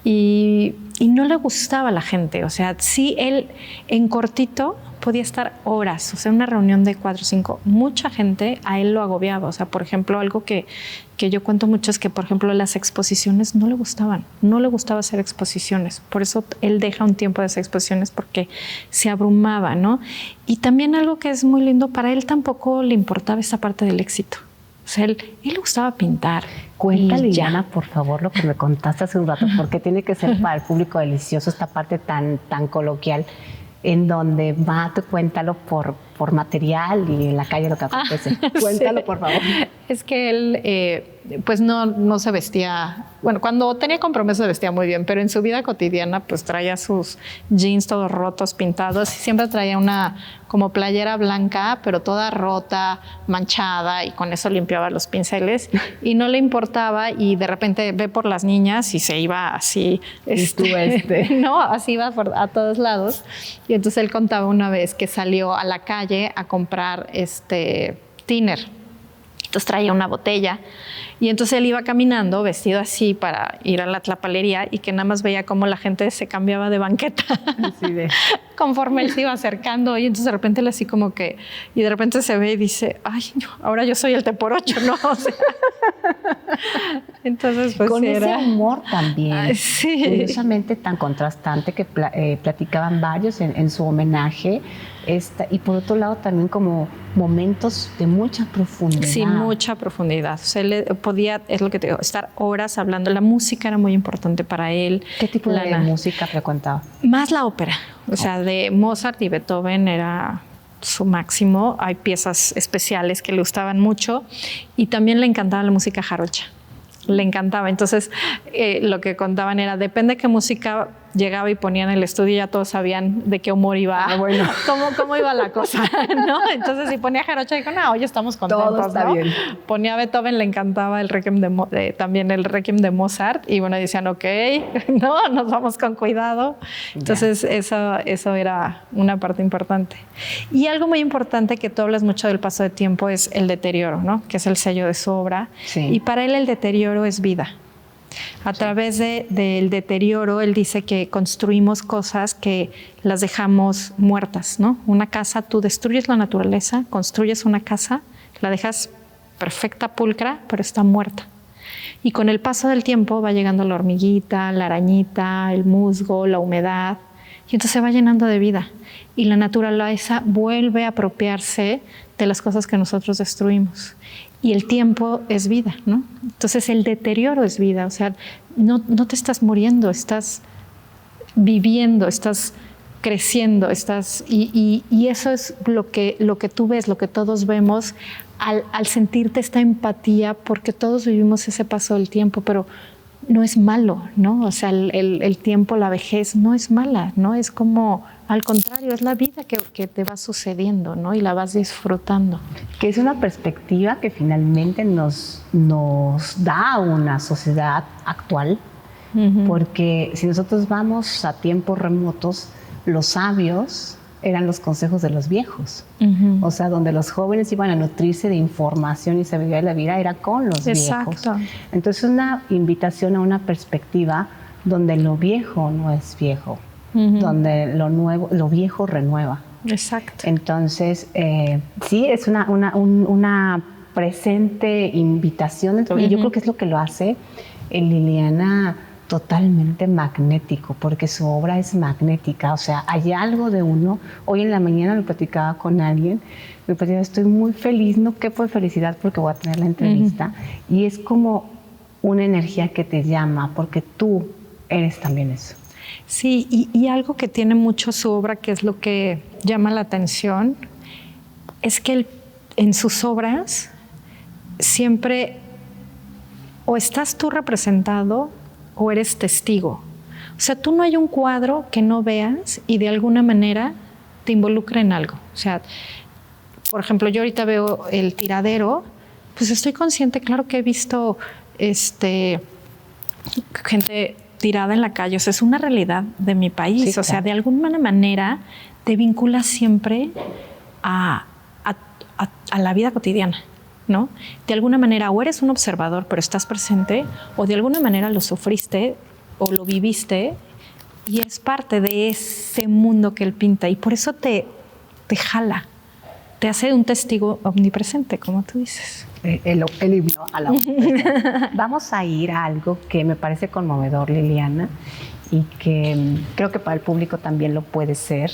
Y no le gustaba a la gente, o sea, sí él en cortito podía estar horas, o sea, una reunión de 4 o 5, mucha gente a él lo agobiaba, o sea, por ejemplo, algo que yo cuento mucho es que, por ejemplo, las exposiciones no le gustaban, no le gustaba hacer exposiciones, por eso él deja un tiempo de hacer exposiciones porque se abrumaba, ¿no? Y también algo que es muy lindo, para él tampoco le importaba esa parte del éxito. O sea, él le gustaba pintar. Cuéntale, Iliana, por favor, lo que me contaste hace un rato, porque tiene que ser para el público delicioso esta parte tan coloquial, en donde cuéntalo por material y en la calle lo que acontece. Cuéntalo, sí. Por favor. Es que él, pues no se vestía, bueno, cuando tenía compromiso se vestía muy bien, pero en su vida cotidiana pues traía sus jeans todos rotos, pintados, y siempre traía una como playera blanca, pero toda rota, manchada, y con eso limpiaba los pinceles, y no le importaba, y de repente ve por las niñas y se iba así, no, así iba a todos lados, y entonces él contaba una vez que salió a la calle a comprar thinner. Entonces traía una botella y entonces él iba caminando vestido así para ir a la tlapalería y que nada más veía cómo la gente se cambiaba de banqueta conforme él se iba acercando, y entonces de repente él así como que, y de repente se ve y dice, ay, ahora yo soy el té por 8, ¿no? O sea, entonces pues con ese humor también, sí. Curiosamente tan contrastante que platicaban varios en su homenaje, y por otro lado también como momentos de mucha profundidad. Sí, mucha profundidad. O sea, él podía, es lo que te digo, estar horas hablando. La música era muy importante para él. ¿Qué tipo de música frecuentaba? Más la ópera. O sea, de Mozart y Beethoven era su máximo. Hay piezas especiales que le gustaban mucho, y también le encantaba la música jarocha. Le encantaba. Entonces, lo que contaban era, depende de qué música llegaba y ponían en el estudio, ya todos sabían de qué humor iba, bueno. cómo iba la cosa, ¿no? Entonces, si ponía jarocha, dijo, no, hoy estamos contentos, todo está ¿no? bien. Ponía Beethoven, le encantaba el Requiem también el Requiem de Mozart, y bueno, decían, ok, no, nos vamos con cuidado. Entonces, eso era una parte importante. Y algo muy importante que tú hablas mucho del paso de tiempo es el deterioro, ¿no? Que es el sello de su obra. Sí. Y para él el deterioro es vida. A través del deterioro, él dice que construimos cosas que las dejamos muertas, ¿no? Una casa, tú destruyes la naturaleza, construyes una casa, la dejas perfecta, pulcra, pero está muerta. Y con el paso del tiempo va llegando la hormiguita, la arañita, el musgo, la humedad, y entonces se va llenando de vida. Y la naturaleza vuelve a apropiarse de las cosas que nosotros destruimos. Y el tiempo es vida, ¿no? Entonces el deterioro es vida, o sea, no te estás muriendo, estás viviendo, estás creciendo, y eso es lo que tú ves, lo que todos vemos al sentirte esta empatía, porque todos vivimos ese paso del tiempo, pero no es malo, ¿no? O sea, el tiempo, la vejez no es mala, ¿no? Es como, al contrario, es la vida que te va sucediendo, ¿no? Y la vas disfrutando. Que es una perspectiva que finalmente nos da una sociedad actual, porque si nosotros vamos a tiempos remotos, los sabios eran los consejos de los viejos. O sea, donde los jóvenes iban a nutrirse de información y sabiduría de la vida era con los viejos. Entonces, una invitación a una perspectiva donde lo viejo no es viejo, donde lo viejo renueva. Exacto. Entonces, sí, es una presente invitación dentro. Y yo creo que es lo que lo hace en Liliana totalmente magnético, porque su obra es magnética. O sea, hay algo de uno. Hoy en la mañana lo platicaba con alguien, me platicaba, estoy muy feliz, no quepo de felicidad porque voy a tener la entrevista. Y es como una energía que te llama, porque tú eres también eso. Sí, y algo que tiene mucho su obra, que es lo que llama la atención, es que en sus obras siempre o estás tú representado o eres testigo. O sea, tú no hay un cuadro que no veas y de alguna manera te involucra en algo. O sea, por ejemplo, yo ahorita veo el tiradero, pues estoy consciente, claro que he visto gente tirada en la calle. O sea, es una realidad de mi país. Sí, claro. O sea, de alguna manera te vinculas siempre a la vida cotidiana, ¿no? De alguna manera o eres un observador pero estás presente, o de alguna manera lo sufriste o lo viviste y es parte de ese mundo que él pinta, y por eso te jala, te hace un testigo omnipresente, como tú dices. El himno a la omnipresencia. Vamos a ir a algo que me parece conmovedor, Liliana, y que creo que para el público también lo puede ser.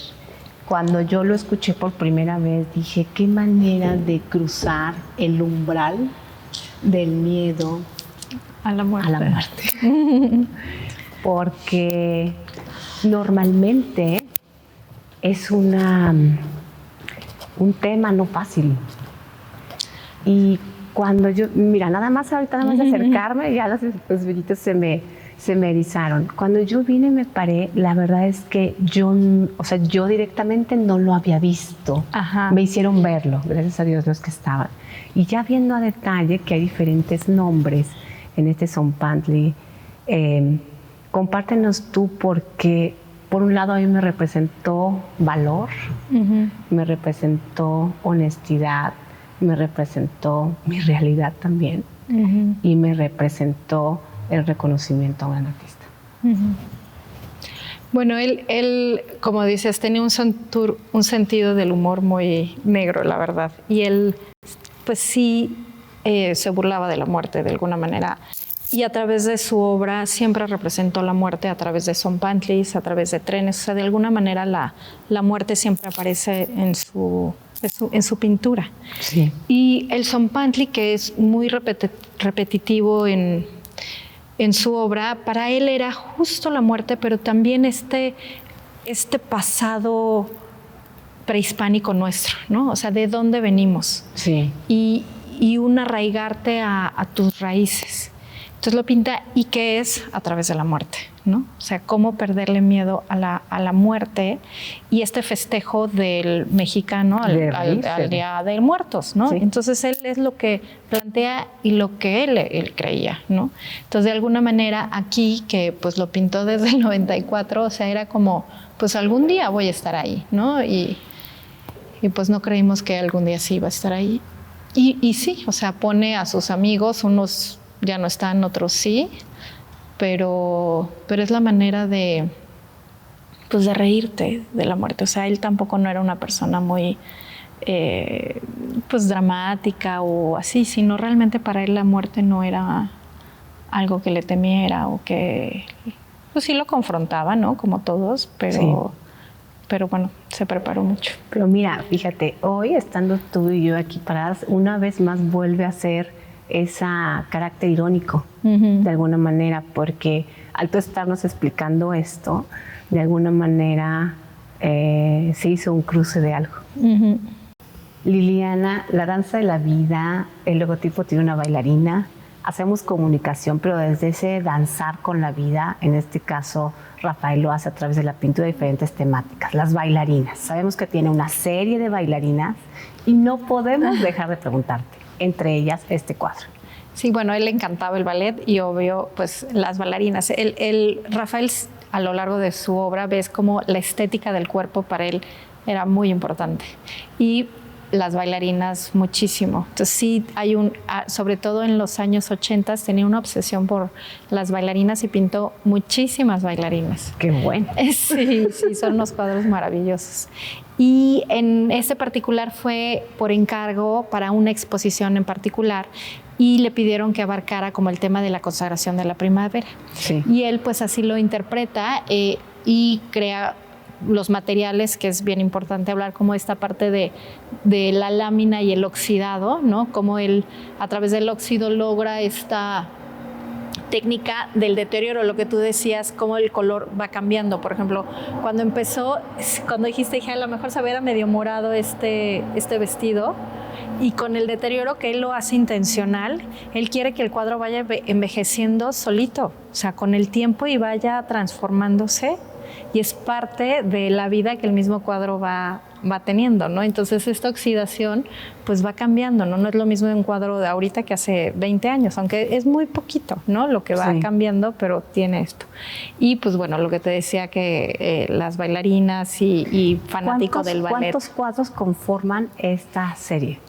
Cuando yo lo escuché por primera vez, dije, qué manera de cruzar el umbral del miedo a la muerte. A la muerte. Porque normalmente es un tema no fácil. Y cuando yo, mira, nada más de acercarme, ya los vellitos se me erizaron. Cuando yo vine y me paré, la verdad es que yo directamente no lo había visto. Ajá. Me hicieron verlo, gracias a Dios, los que estaban. Y ya viendo a detalle que hay diferentes nombres en este Tzompantli, compártenos tú, porque por un lado a mí me representó valor, me representó honestidad, me representó mi realidad también, y me representó el reconocimiento a un gran artista. Bueno, él, como dices, tenía un sentido del humor muy negro, la verdad. Y él, pues sí, se burlaba de la muerte de alguna manera. Y a través de su obra siempre representó la muerte a través de Tzompantlis, a través de trenes. O sea, de alguna manera la muerte siempre aparece en su pintura. Sí. Y el Tzompantli, que es muy repetitivo en su obra, para él era justo la muerte, pero también este pasado prehispánico nuestro, ¿no? O sea, ¿de dónde venimos? Sí. Y un arraigarte a tus raíces. Entonces lo pinta, y que es a través de la muerte, ¿no? O sea, cómo perderle miedo a la muerte, y este festejo del mexicano al Día de Muertos, ¿no? Sí. Entonces él es lo que plantea y lo que él creía, ¿no? Entonces, de alguna manera aquí, que pues lo pintó desde el 94, o sea, era como, pues algún día voy a estar ahí, ¿no? Y pues no creímos que algún día sí iba a estar ahí. Y sí, o sea, pone a sus amigos, unos ya no están, otros sí, pero es la manera de reírte de la muerte. O sea, él tampoco no era una persona muy pues dramática o así, sino realmente para él la muerte no era algo que le temiera o que, pues sí lo confrontaba, ¿no? Como todos, pero bueno, se preparó mucho. Pero mira, fíjate, hoy estando tú y yo aquí paradas, una vez más vuelve a ser ese carácter irónico, de alguna manera, porque al tú estarnos explicando esto, de alguna manera se hizo un cruce de algo. Liliana, la danza de la vida, el logotipo tiene una bailarina, hacemos comunicación, pero desde ese danzar con la vida, en este caso Rafael lo hace a través de la pintura de diferentes temáticas. Las bailarinas, sabemos que tiene una serie de bailarinas y no podemos dejar de preguntarte, entre ellas este cuadro. Sí, bueno, a él le encantaba el ballet y obvio, pues las bailarinas. Rafael, a lo largo de su obra, ves como la estética del cuerpo para él era muy importante. Y las bailarinas muchísimo. Entonces sí hay sobre todo en los años 80 tenía una obsesión por las bailarinas y pintó muchísimas bailarinas. ¡Qué bueno! Sí, son unos cuadros maravillosos. Y en este particular fue por encargo para una exposición en particular y le pidieron que abarcara como el tema de la consagración de la primavera. Sí. Y él pues así lo interpreta y crea los materiales, que es bien importante hablar, como esta parte de la lámina y el oxidado, ¿no? Como él a través del óxido logra esta técnica del deterioro, lo que tú decías, cómo el color va cambiando. Por ejemplo, cuando dijiste, dije, a lo mejor se veía medio morado este vestido, y con el deterioro que él lo hace intencional, él quiere que el cuadro vaya envejeciendo solito, o sea, con el tiempo, y vaya transformándose, y es parte de la vida que el mismo cuadro va teniendo, ¿no? Entonces esta oxidación pues va cambiando, ¿no? No es lo mismo un cuadro de ahorita que hace 20 años, aunque es muy poquito, ¿no? Lo que va cambiando, pero tiene esto. Y pues bueno, lo que te decía que las bailarinas y fanático del ballet. ¿Cuántos cuadros conforman esta serie?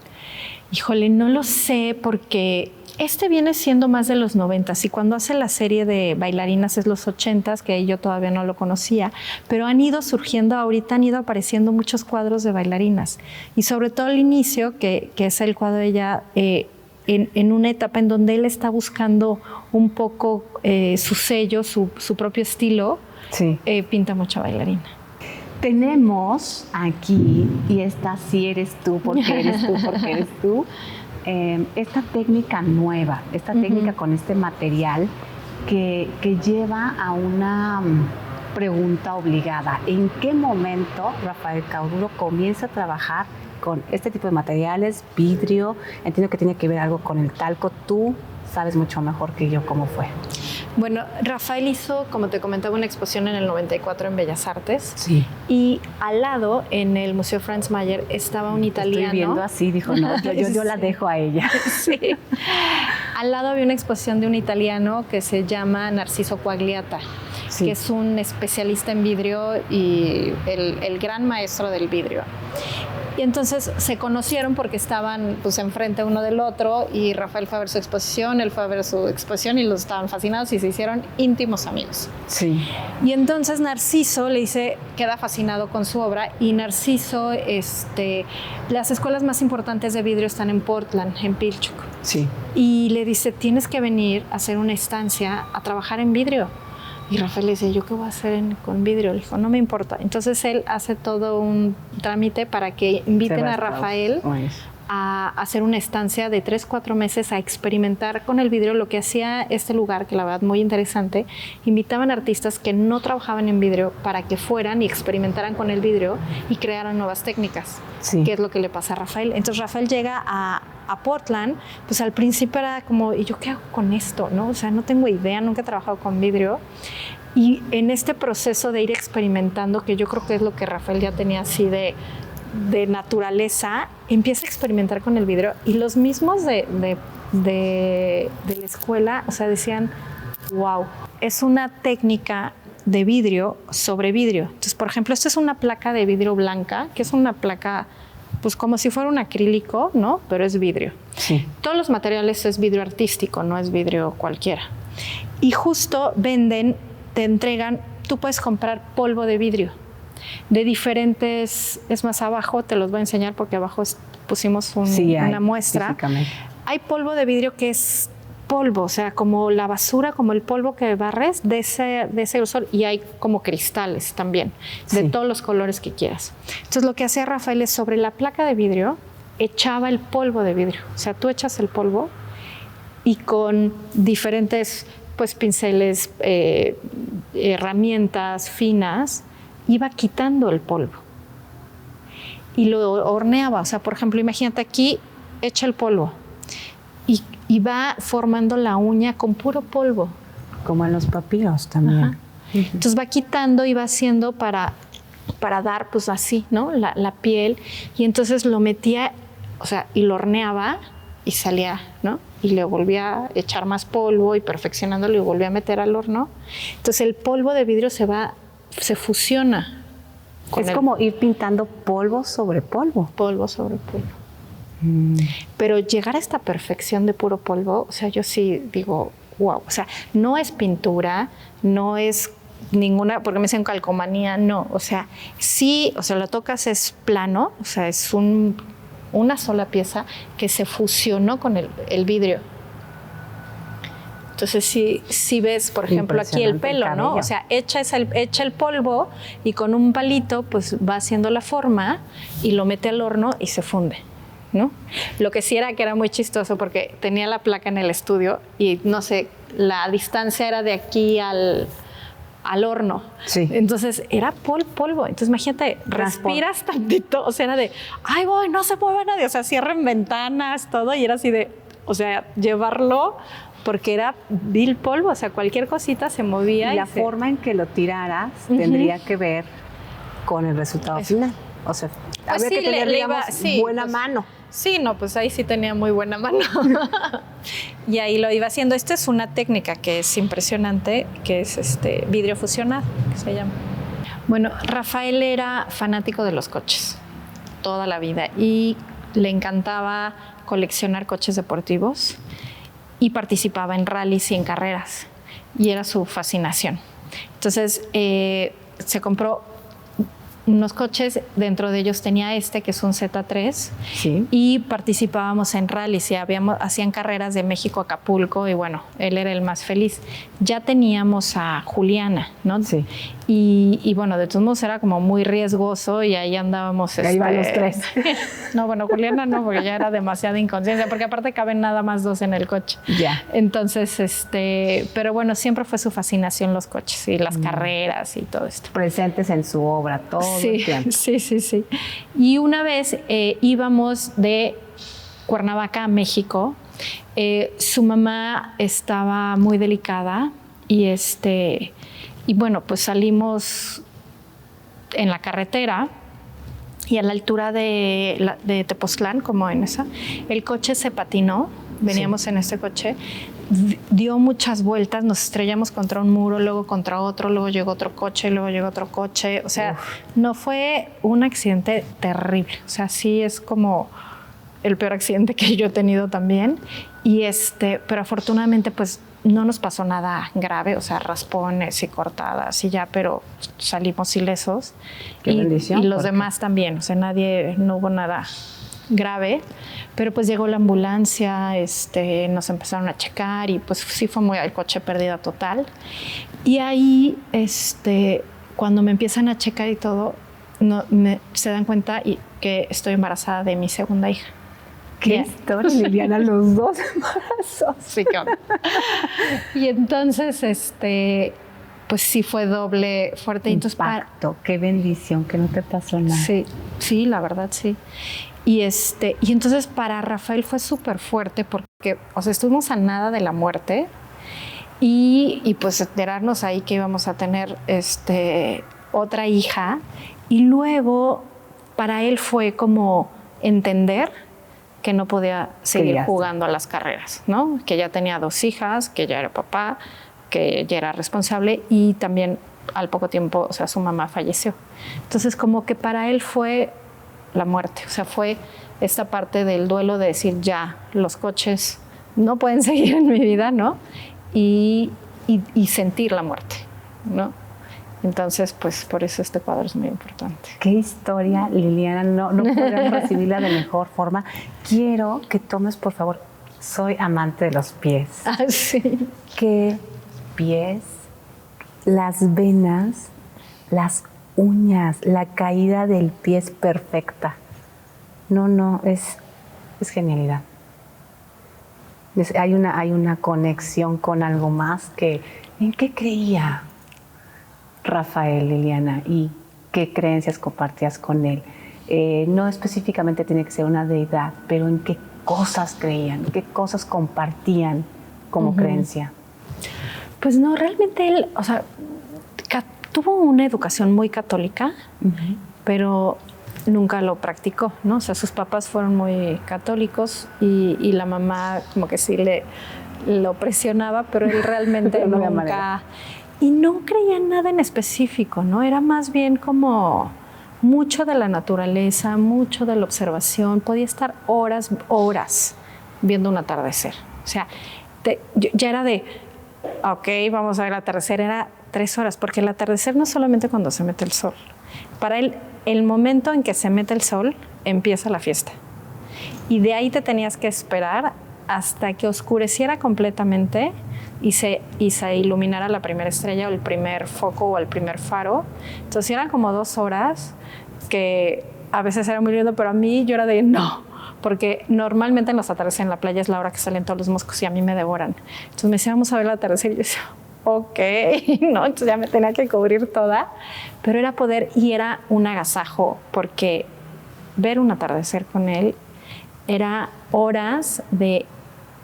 Híjole, no lo sé, porque este viene siendo más de los 90s, y cuando hace la serie de bailarinas es los 80s, que yo todavía no lo conocía, pero han ido surgiendo, ahorita han ido apareciendo muchos cuadros de bailarinas, y sobre todo al inicio, que es el cuadro de ella, en una etapa en donde él está buscando un poco su sello, su propio estilo, pinta mucha bailarina. Tenemos aquí, y esta sí eres tú, porque eres tú, esta técnica nueva, esta técnica con este material que lleva a una pregunta obligada. ¿En qué momento Rafael Cauduro comienza a trabajar con este tipo de materiales, vidrio? Entiendo que tiene que ver algo con el talco. Tú sabes mucho mejor que yo cómo fue. Bueno, Rafael hizo, como te comentaba, una exposición en el 94 en Bellas Artes. Sí. Y al lado, en el Museo Franz Mayer, estaba un italiano. Estoy viendo así, dijo, no, yo la dejo a ella. Sí. Al lado había una exposición de un italiano que se llama Narciso Quagliata, que es un especialista en vidrio y el gran maestro del vidrio. Y entonces se conocieron porque estaban pues enfrente uno del otro, y Rafael fue a ver su exposición, él fue a ver su exposición, y los estaban fascinados y se hicieron íntimos amigos. Sí. Y entonces Narciso le dice, queda fascinado con su obra, y Narciso, las escuelas más importantes de vidrio están en Portland, en Pilchuck. Sí. Y le dice, tienes que venir a hacer una estancia a trabajar en vidrio. Y Rafael le dice, ¿yo qué voy a hacer con vidrio? Le dijo, no me importa. Entonces él hace todo un trámite para que inviten a Rafael a hacer una estancia de 3-4 meses a experimentar con el vidrio. Lo que hacía este lugar, que la verdad muy interesante, invitaban artistas que no trabajaban en vidrio para que fueran y experimentaran con el vidrio y crearan nuevas técnicas, que es lo que le pasa a Rafael. Entonces Rafael llega a Portland, pues al principio era como, ¿y yo qué hago con esto? ¿No? O sea, no tengo idea, nunca he trabajado con vidrio. Y en este proceso de ir experimentando, que yo creo que es lo que Rafael ya tenía así de naturaleza, empieza a experimentar con el vidrio, y los mismos de la escuela, o sea, decían, wow, es una técnica de vidrio sobre vidrio. Entonces, por ejemplo, esto es una placa de vidrio blanca, que es una placa pues como si fuera un acrílico, ¿no? Pero es vidrio. Sí. Todos los materiales es vidrio artístico, no es vidrio cualquiera. Y justo venden, te entregan, tú puedes comprar polvo de vidrio de diferentes, es más, abajo te los voy a enseñar porque abajo pusimos una muestra. Hay polvo de vidrio que es polvo, o sea, como la basura, como el polvo que barres de ese grosor, y hay como cristales también, de todos los colores que quieras. Entonces lo que hacía Rafael es, sobre la placa de vidrio, echaba el polvo de vidrio. O sea, tú echas el polvo y con diferentes pues pinceles, herramientas finas, iba quitando el polvo y lo horneaba. O sea, por ejemplo, imagínate aquí, echa el polvo y va formando la uña con puro polvo. Como en los papiros también. Ajá. Entonces va quitando y va haciendo para dar pues así, ¿no? La piel, y entonces lo metía, o sea, y lo horneaba y salía, ¿no? Y le volvía a echar más polvo y perfeccionándolo y volvía a meter al horno. Entonces el polvo de vidrio se fusiona Es como ir pintando polvo sobre polvo. Polvo sobre polvo. Pero llegar a esta perfección de puro polvo, o sea, yo sí digo, wow, o sea, no es pintura, no es ninguna, porque me dicen calcomanía, no, o sea, sí, o sea, lo tocas es plano, o sea, es una sola pieza que se fusionó con el vidrio. Entonces sí ves, por ejemplo, aquí el pelo, ¿no? O sea, echa el polvo y con un palito pues va haciendo la forma y lo mete al horno y se funde, ¿no? Lo que sí era que era muy chistoso porque tenía la placa en el estudio y no sé, la distancia era de aquí al horno. Sí. Entonces era polvo. Entonces imagínate, respiras tantito, o sea, era de, ay voy, no se mueve nadie, o sea, cierren ventanas, todo, y era así de, o sea, llevarlo porque era vil polvo, o sea, cualquier cosita se movía. Y la forma en que lo tiraras tendría que ver con el resultado final. O sea, pues habría que tener, digamos, buena mano. Sí, no, pues ahí sí tenía muy buena mano. Y ahí lo iba haciendo. Esta es una técnica que es impresionante, que es vidrio fusionado, que se llama. Bueno, Rafael era fanático de los coches toda la vida y le encantaba coleccionar coches deportivos y participaba en rallies y en carreras y era su fascinación. Entonces se compró unos coches, dentro de ellos tenía que es un Z3, sí. Y participábamos en rallies y hacían carreras de México a Acapulco y bueno, él era el más feliz. Ya teníamos a Juliana, ¿no? Sí. Y bueno, de todos modos era como muy riesgoso y ahí andábamos. Ahí van los tres. No, bueno, Juliana no, porque ya era demasiada inconsciencia, porque aparte caben nada más 2 en el coche. Ya. Entonces, pero bueno, siempre fue su fascinación los coches y las carreras y todo esto. Presentes en su obra todo el tiempo. Sí. Y una vez íbamos de Cuernavaca a México. Su mamá estaba muy delicada y y bueno, pues salimos en la carretera y a la altura de Tepoztlán, como en esa, el coche se patinó, veníamos en este coche, dio muchas vueltas, nos estrellamos contra un muro, luego contra otro, luego llegó otro coche, luego llegó otro coche, o sea, no fue un accidente terrible, o sea, sí es como el peor accidente que yo he tenido también, y pero afortunadamente pues no nos pasó nada grave, o sea, raspones y cortadas y ya, pero salimos ilesos. Qué bendición, y los demás también, o sea, no hubo nada grave, pero pues llegó la ambulancia, nos empezaron a checar y pues sí fue el coche pérdida total. Y ahí, cuando me empiezan a checar y todo, se dan cuenta que estoy embarazada de mi segunda hija. ¿Qué historia, Liliana? Los 2 embarazos. Sí, claro. Y entonces, pues sí fue doble fuerte. Impacto, qué bendición, que no te pasó nada. Sí, la verdad, sí. Y entonces para Rafael fue súper fuerte porque, o sea, estuvimos a nada de la muerte y pues enterarnos ahí que íbamos a tener otra hija. Y luego para él fue como entender que no podía seguir jugando a las carreras, ¿no? Que ya tenía 2 hijas, que ya era papá, que ya era responsable y también al poco tiempo, o sea, su mamá falleció. Entonces, como que para él fue la muerte, o sea, fue esta parte del duelo de decir, ya, los coches no pueden seguir en mi vida, ¿no? Y sentir la muerte, ¿no? Entonces, pues por eso este cuadro es muy importante. Qué historia, Liliana, no podemos recibirla de mejor forma. Quiero que tomes, por favor, soy amante de los pies. Ah, sí. ¿Qué pies? Las venas, las uñas, la caída del pie es perfecta. No, es genialidad. Hay una conexión con algo más que... ¿En qué creía Rafael, Liliana, y qué creencias compartías con él? No específicamente tiene que ser una deidad, pero en qué cosas creían, qué cosas compartían como creencia. Pues no, realmente él, o sea, tuvo una educación muy católica, pero nunca lo practicó, ¿no? O sea, sus papás fueron muy católicos y la mamá como que sí lo presionaba, pero él realmente no nunca... Y no creía en nada en específico, ¿no? Era más bien como mucho de la naturaleza, mucho de la observación. Podía estar horas viendo un atardecer. O sea, ya era de, ok, vamos a ver el atardecer, era 3 horas, porque el atardecer no es solamente cuando se mete el sol. Para él, el momento en que se mete el sol, empieza la fiesta. Y de ahí te tenías que esperar hasta que oscureciera completamente y se iluminara la primera estrella o el primer foco o el primer faro. Entonces eran como 2 horas que a veces era muy lindo, pero a mí yo era de no, porque normalmente en los atardeceres en la playa es la hora que salen todos los moscos y a mí me devoran. Entonces me decían, vamos a ver el atardecer y yo decía, ok, ¿no? Entonces ya me tenía que cubrir toda, pero era poder, y era un agasajo, porque ver un atardecer con él era horas de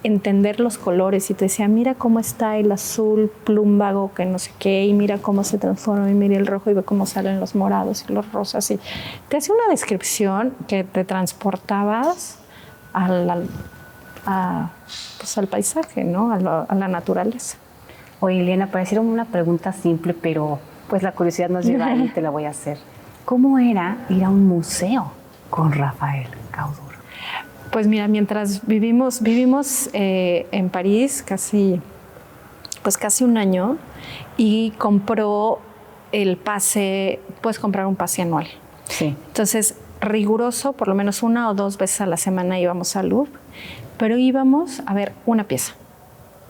entender los colores, y te decía, mira cómo está el azul plumbago, que no sé qué, y mira cómo se transforma, y mira el rojo, y ve cómo salen los morados y los rosas, y te hacía una descripción que te transportabas pues al paisaje, ¿no? A la naturaleza. Oye, Liliana, pareciera una pregunta simple, pero pues la curiosidad nos lleva ahí y te la voy a hacer. ¿Cómo era ir a un museo con Rafael Cauduro? Pues mira, mientras vivimos en París casi un año, y compró el pase, puedes comprar un pase anual. Sí. Entonces, riguroso, por lo menos 1 o 2 veces a la semana íbamos al Louvre, pero íbamos a ver una pieza.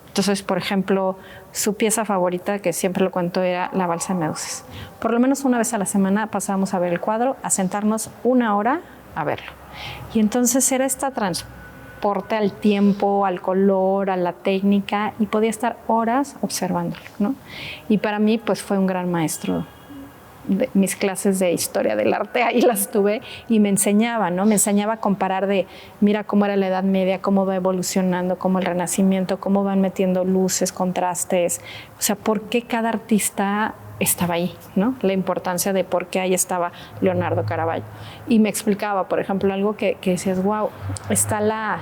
Entonces, por ejemplo, su pieza favorita, que siempre lo cuento, era la Balsa de Medusas. Por lo menos 1 vez a la semana pasábamos a ver el cuadro, a sentarnos 1 hora a verlo. Y entonces era este transporte al tiempo, al color, a la técnica, y podía estar horas observándolo, ¿no? Y para mí, pues fue un gran maestro. Mis clases de historia del arte ahí las tuve, y me enseñaba, ¿no? Me enseñaba a comparar de, mira cómo era la Edad Media, cómo va evolucionando, cómo el Renacimiento, cómo van metiendo luces, contrastes, o sea, por qué cada artista estaba ahí, ¿no? La importancia de por qué ahí estaba Leonardo Caravaggio. Y me explicaba, por ejemplo, algo que decías, wow, está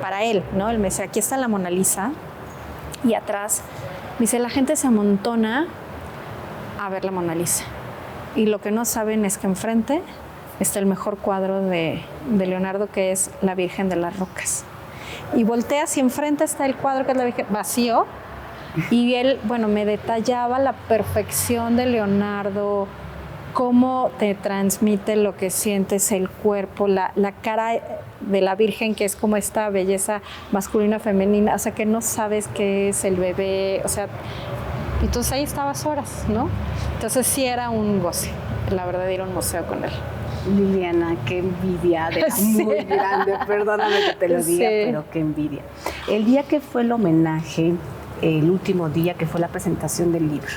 para él, ¿no? Él me decía, aquí está la Mona Lisa, y atrás, me dice, la gente se amontona a ver la Mona Lisa. Y lo que no saben es que enfrente está el mejor cuadro de Leonardo, que es la Virgen de las Rocas. Y volteas y enfrente está el cuadro, que es la Virgen, vacío. Y él, bueno, me detallaba la perfección de Leonardo, cómo te transmite lo que sientes, el cuerpo, la cara de la Virgen, que es como esta belleza masculina, femenina, o sea, que no sabes qué es el bebé, o sea, entonces ahí estabas horas, ¿no? Entonces sí era un goce, la verdad, ir a un museo con él. Liliana, qué envidia, era Sí. muy grande, perdóname que te lo diga, Sí. pero qué envidia. El día que fue el homenaje, el último día que fue la presentación del libro,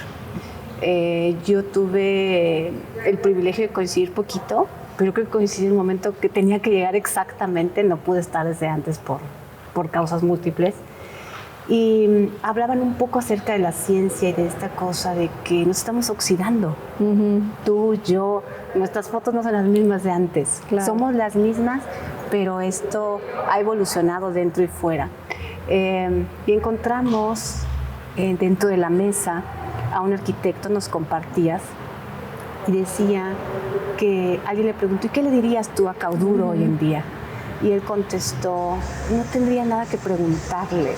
yo tuve el privilegio de coincidir poquito, pero creo que coincidí en un momento que tenía que llegar exactamente, no pude estar desde antes por causas múltiples. Y hablaban un poco acerca de la ciencia y de esta cosa de que nos estamos oxidando. Uh-huh. Tú, yo, nuestras fotos no son las mismas de antes. Claro. Somos las mismas, pero esto ha evolucionado dentro y fuera. Y encontramos dentro de la mesa a un arquitecto, nos compartías, y decía que alguien le preguntó, ¿y qué le dirías tú a Cauduro hoy en día? Y él contestó, no tendría nada que preguntarle,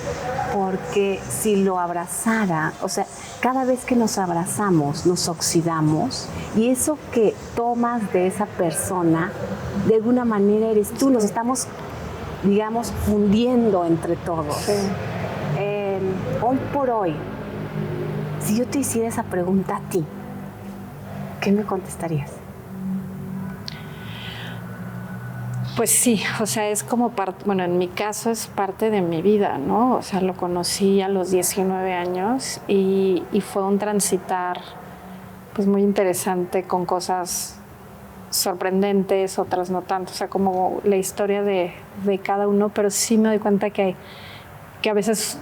porque si lo abrazara, o sea, cada vez que nos abrazamos, nos oxidamos, y eso que tomas de esa persona, de alguna manera eres tú, nos estamos, digamos, fundiendo entre todos. Sí. Hoy por hoy, si yo te hiciera esa pregunta a ti, ¿qué me contestarías? Pues sí, o sea, es como parte, bueno, en mi caso es parte de mi vida, ¿no? O sea, lo conocí a los 19 años y fue un transitar pues muy interesante, con cosas sorprendentes, otras no tanto, o sea, como la historia de cada uno, pero sí me doy cuenta que a veces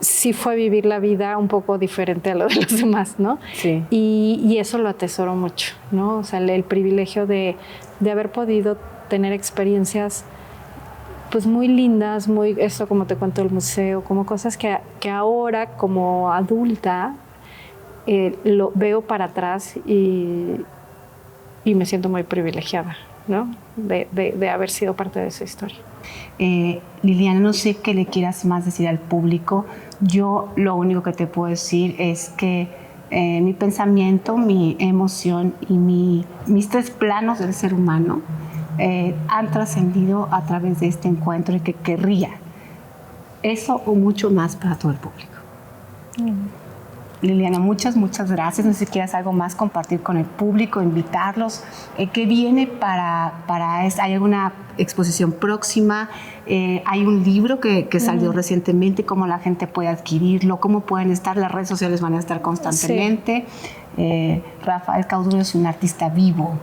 sí fue vivir la vida un poco diferente a lo de los demás, ¿no? Sí. Y eso lo atesoro mucho, ¿no? O sea, el privilegio de haber podido tener experiencias pues muy lindas, muy, esto como te cuento del museo, como cosas que ahora como adulta lo veo para atrás y y me siento muy privilegiada, ¿no? de haber sido parte de esa historia. Liliana, no sé qué le quieras más decir al público. Yo lo único que te puedo decir es que mi pensamiento, mi emoción y mis 3 planos del ser humano han trascendido a través de este encuentro y que querría eso o mucho más para todo el público. Liliana, muchas gracias. No sé si quieres algo más compartir con el público, invitarlos. ¿Qué viene para esto? ¿Hay alguna exposición próxima? ¿Hay un libro que salió recientemente? ¿Cómo la gente puede adquirirlo? ¿Cómo pueden estar? Las redes sociales van a estar constantemente. Sí. Rafael Cauduro es un artista vivo.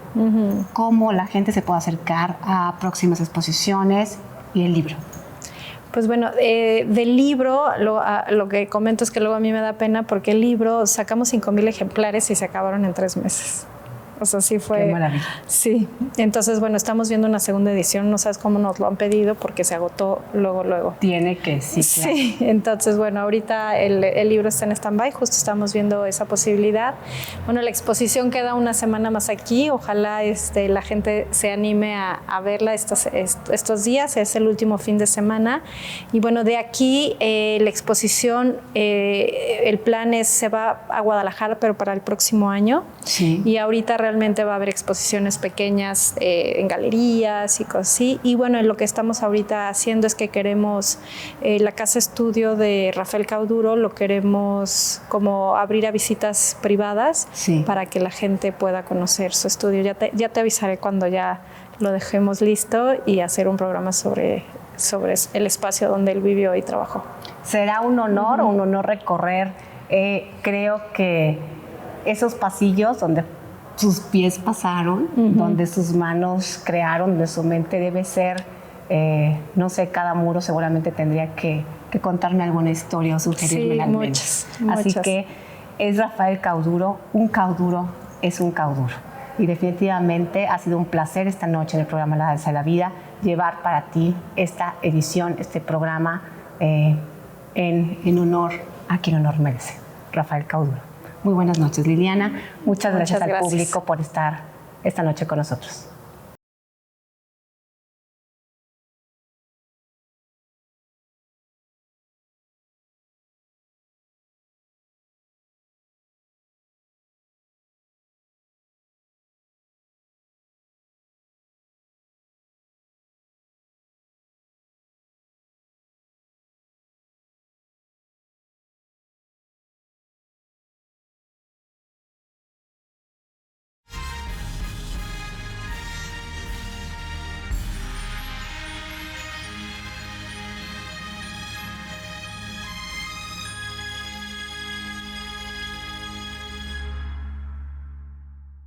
¿Cómo la gente se puede acercar a próximas exposiciones y el libro? Pues bueno, del libro lo que comento es que luego a mí me da pena porque el libro sacamos 5,000 ejemplares y se acabaron en 3 meses. O sea, sí fue... Qué maravilla. Sí. Entonces, bueno, estamos viendo una segunda edición. No sabes cómo nos lo han pedido porque se agotó luego. Tiene que, sí, claro. Sí. Entonces, bueno, ahorita el libro está en stand-by. Justo estamos viendo esa posibilidad. Bueno, la exposición queda una semana más aquí. Ojalá la gente se anime a verla estos días. Es el último fin de semana. Y bueno, de aquí la exposición, el plan se va a Guadalajara, pero para el próximo año. Sí. Y ahorita realmente va a haber exposiciones pequeñas en galerías y cosas así. Y bueno, lo que estamos ahorita haciendo es que queremos la casa estudio de Rafael Cauduro, lo queremos como abrir a visitas privadas, sí, para que la gente pueda conocer su estudio. Ya te avisaré cuando ya lo dejemos listo y hacer un programa sobre el espacio donde él vivió y trabajó. Será un honor, recorrer. Creo que esos pasillos donde sus pies pasaron, donde sus manos crearon, donde su mente debe ser, no sé, cada muro seguramente tendría que contarme alguna historia o sugerirme al menos. Así que es Rafael Cauduro, un cauduro es un cauduro. Y definitivamente ha sido un placer esta noche en el programa La Danza de la Vida llevar para ti esta edición, este programa en honor a quien honor merece, Rafael Cauduro. Muy buenas noches, Liliana. Muchas gracias al público por estar esta noche con nosotros.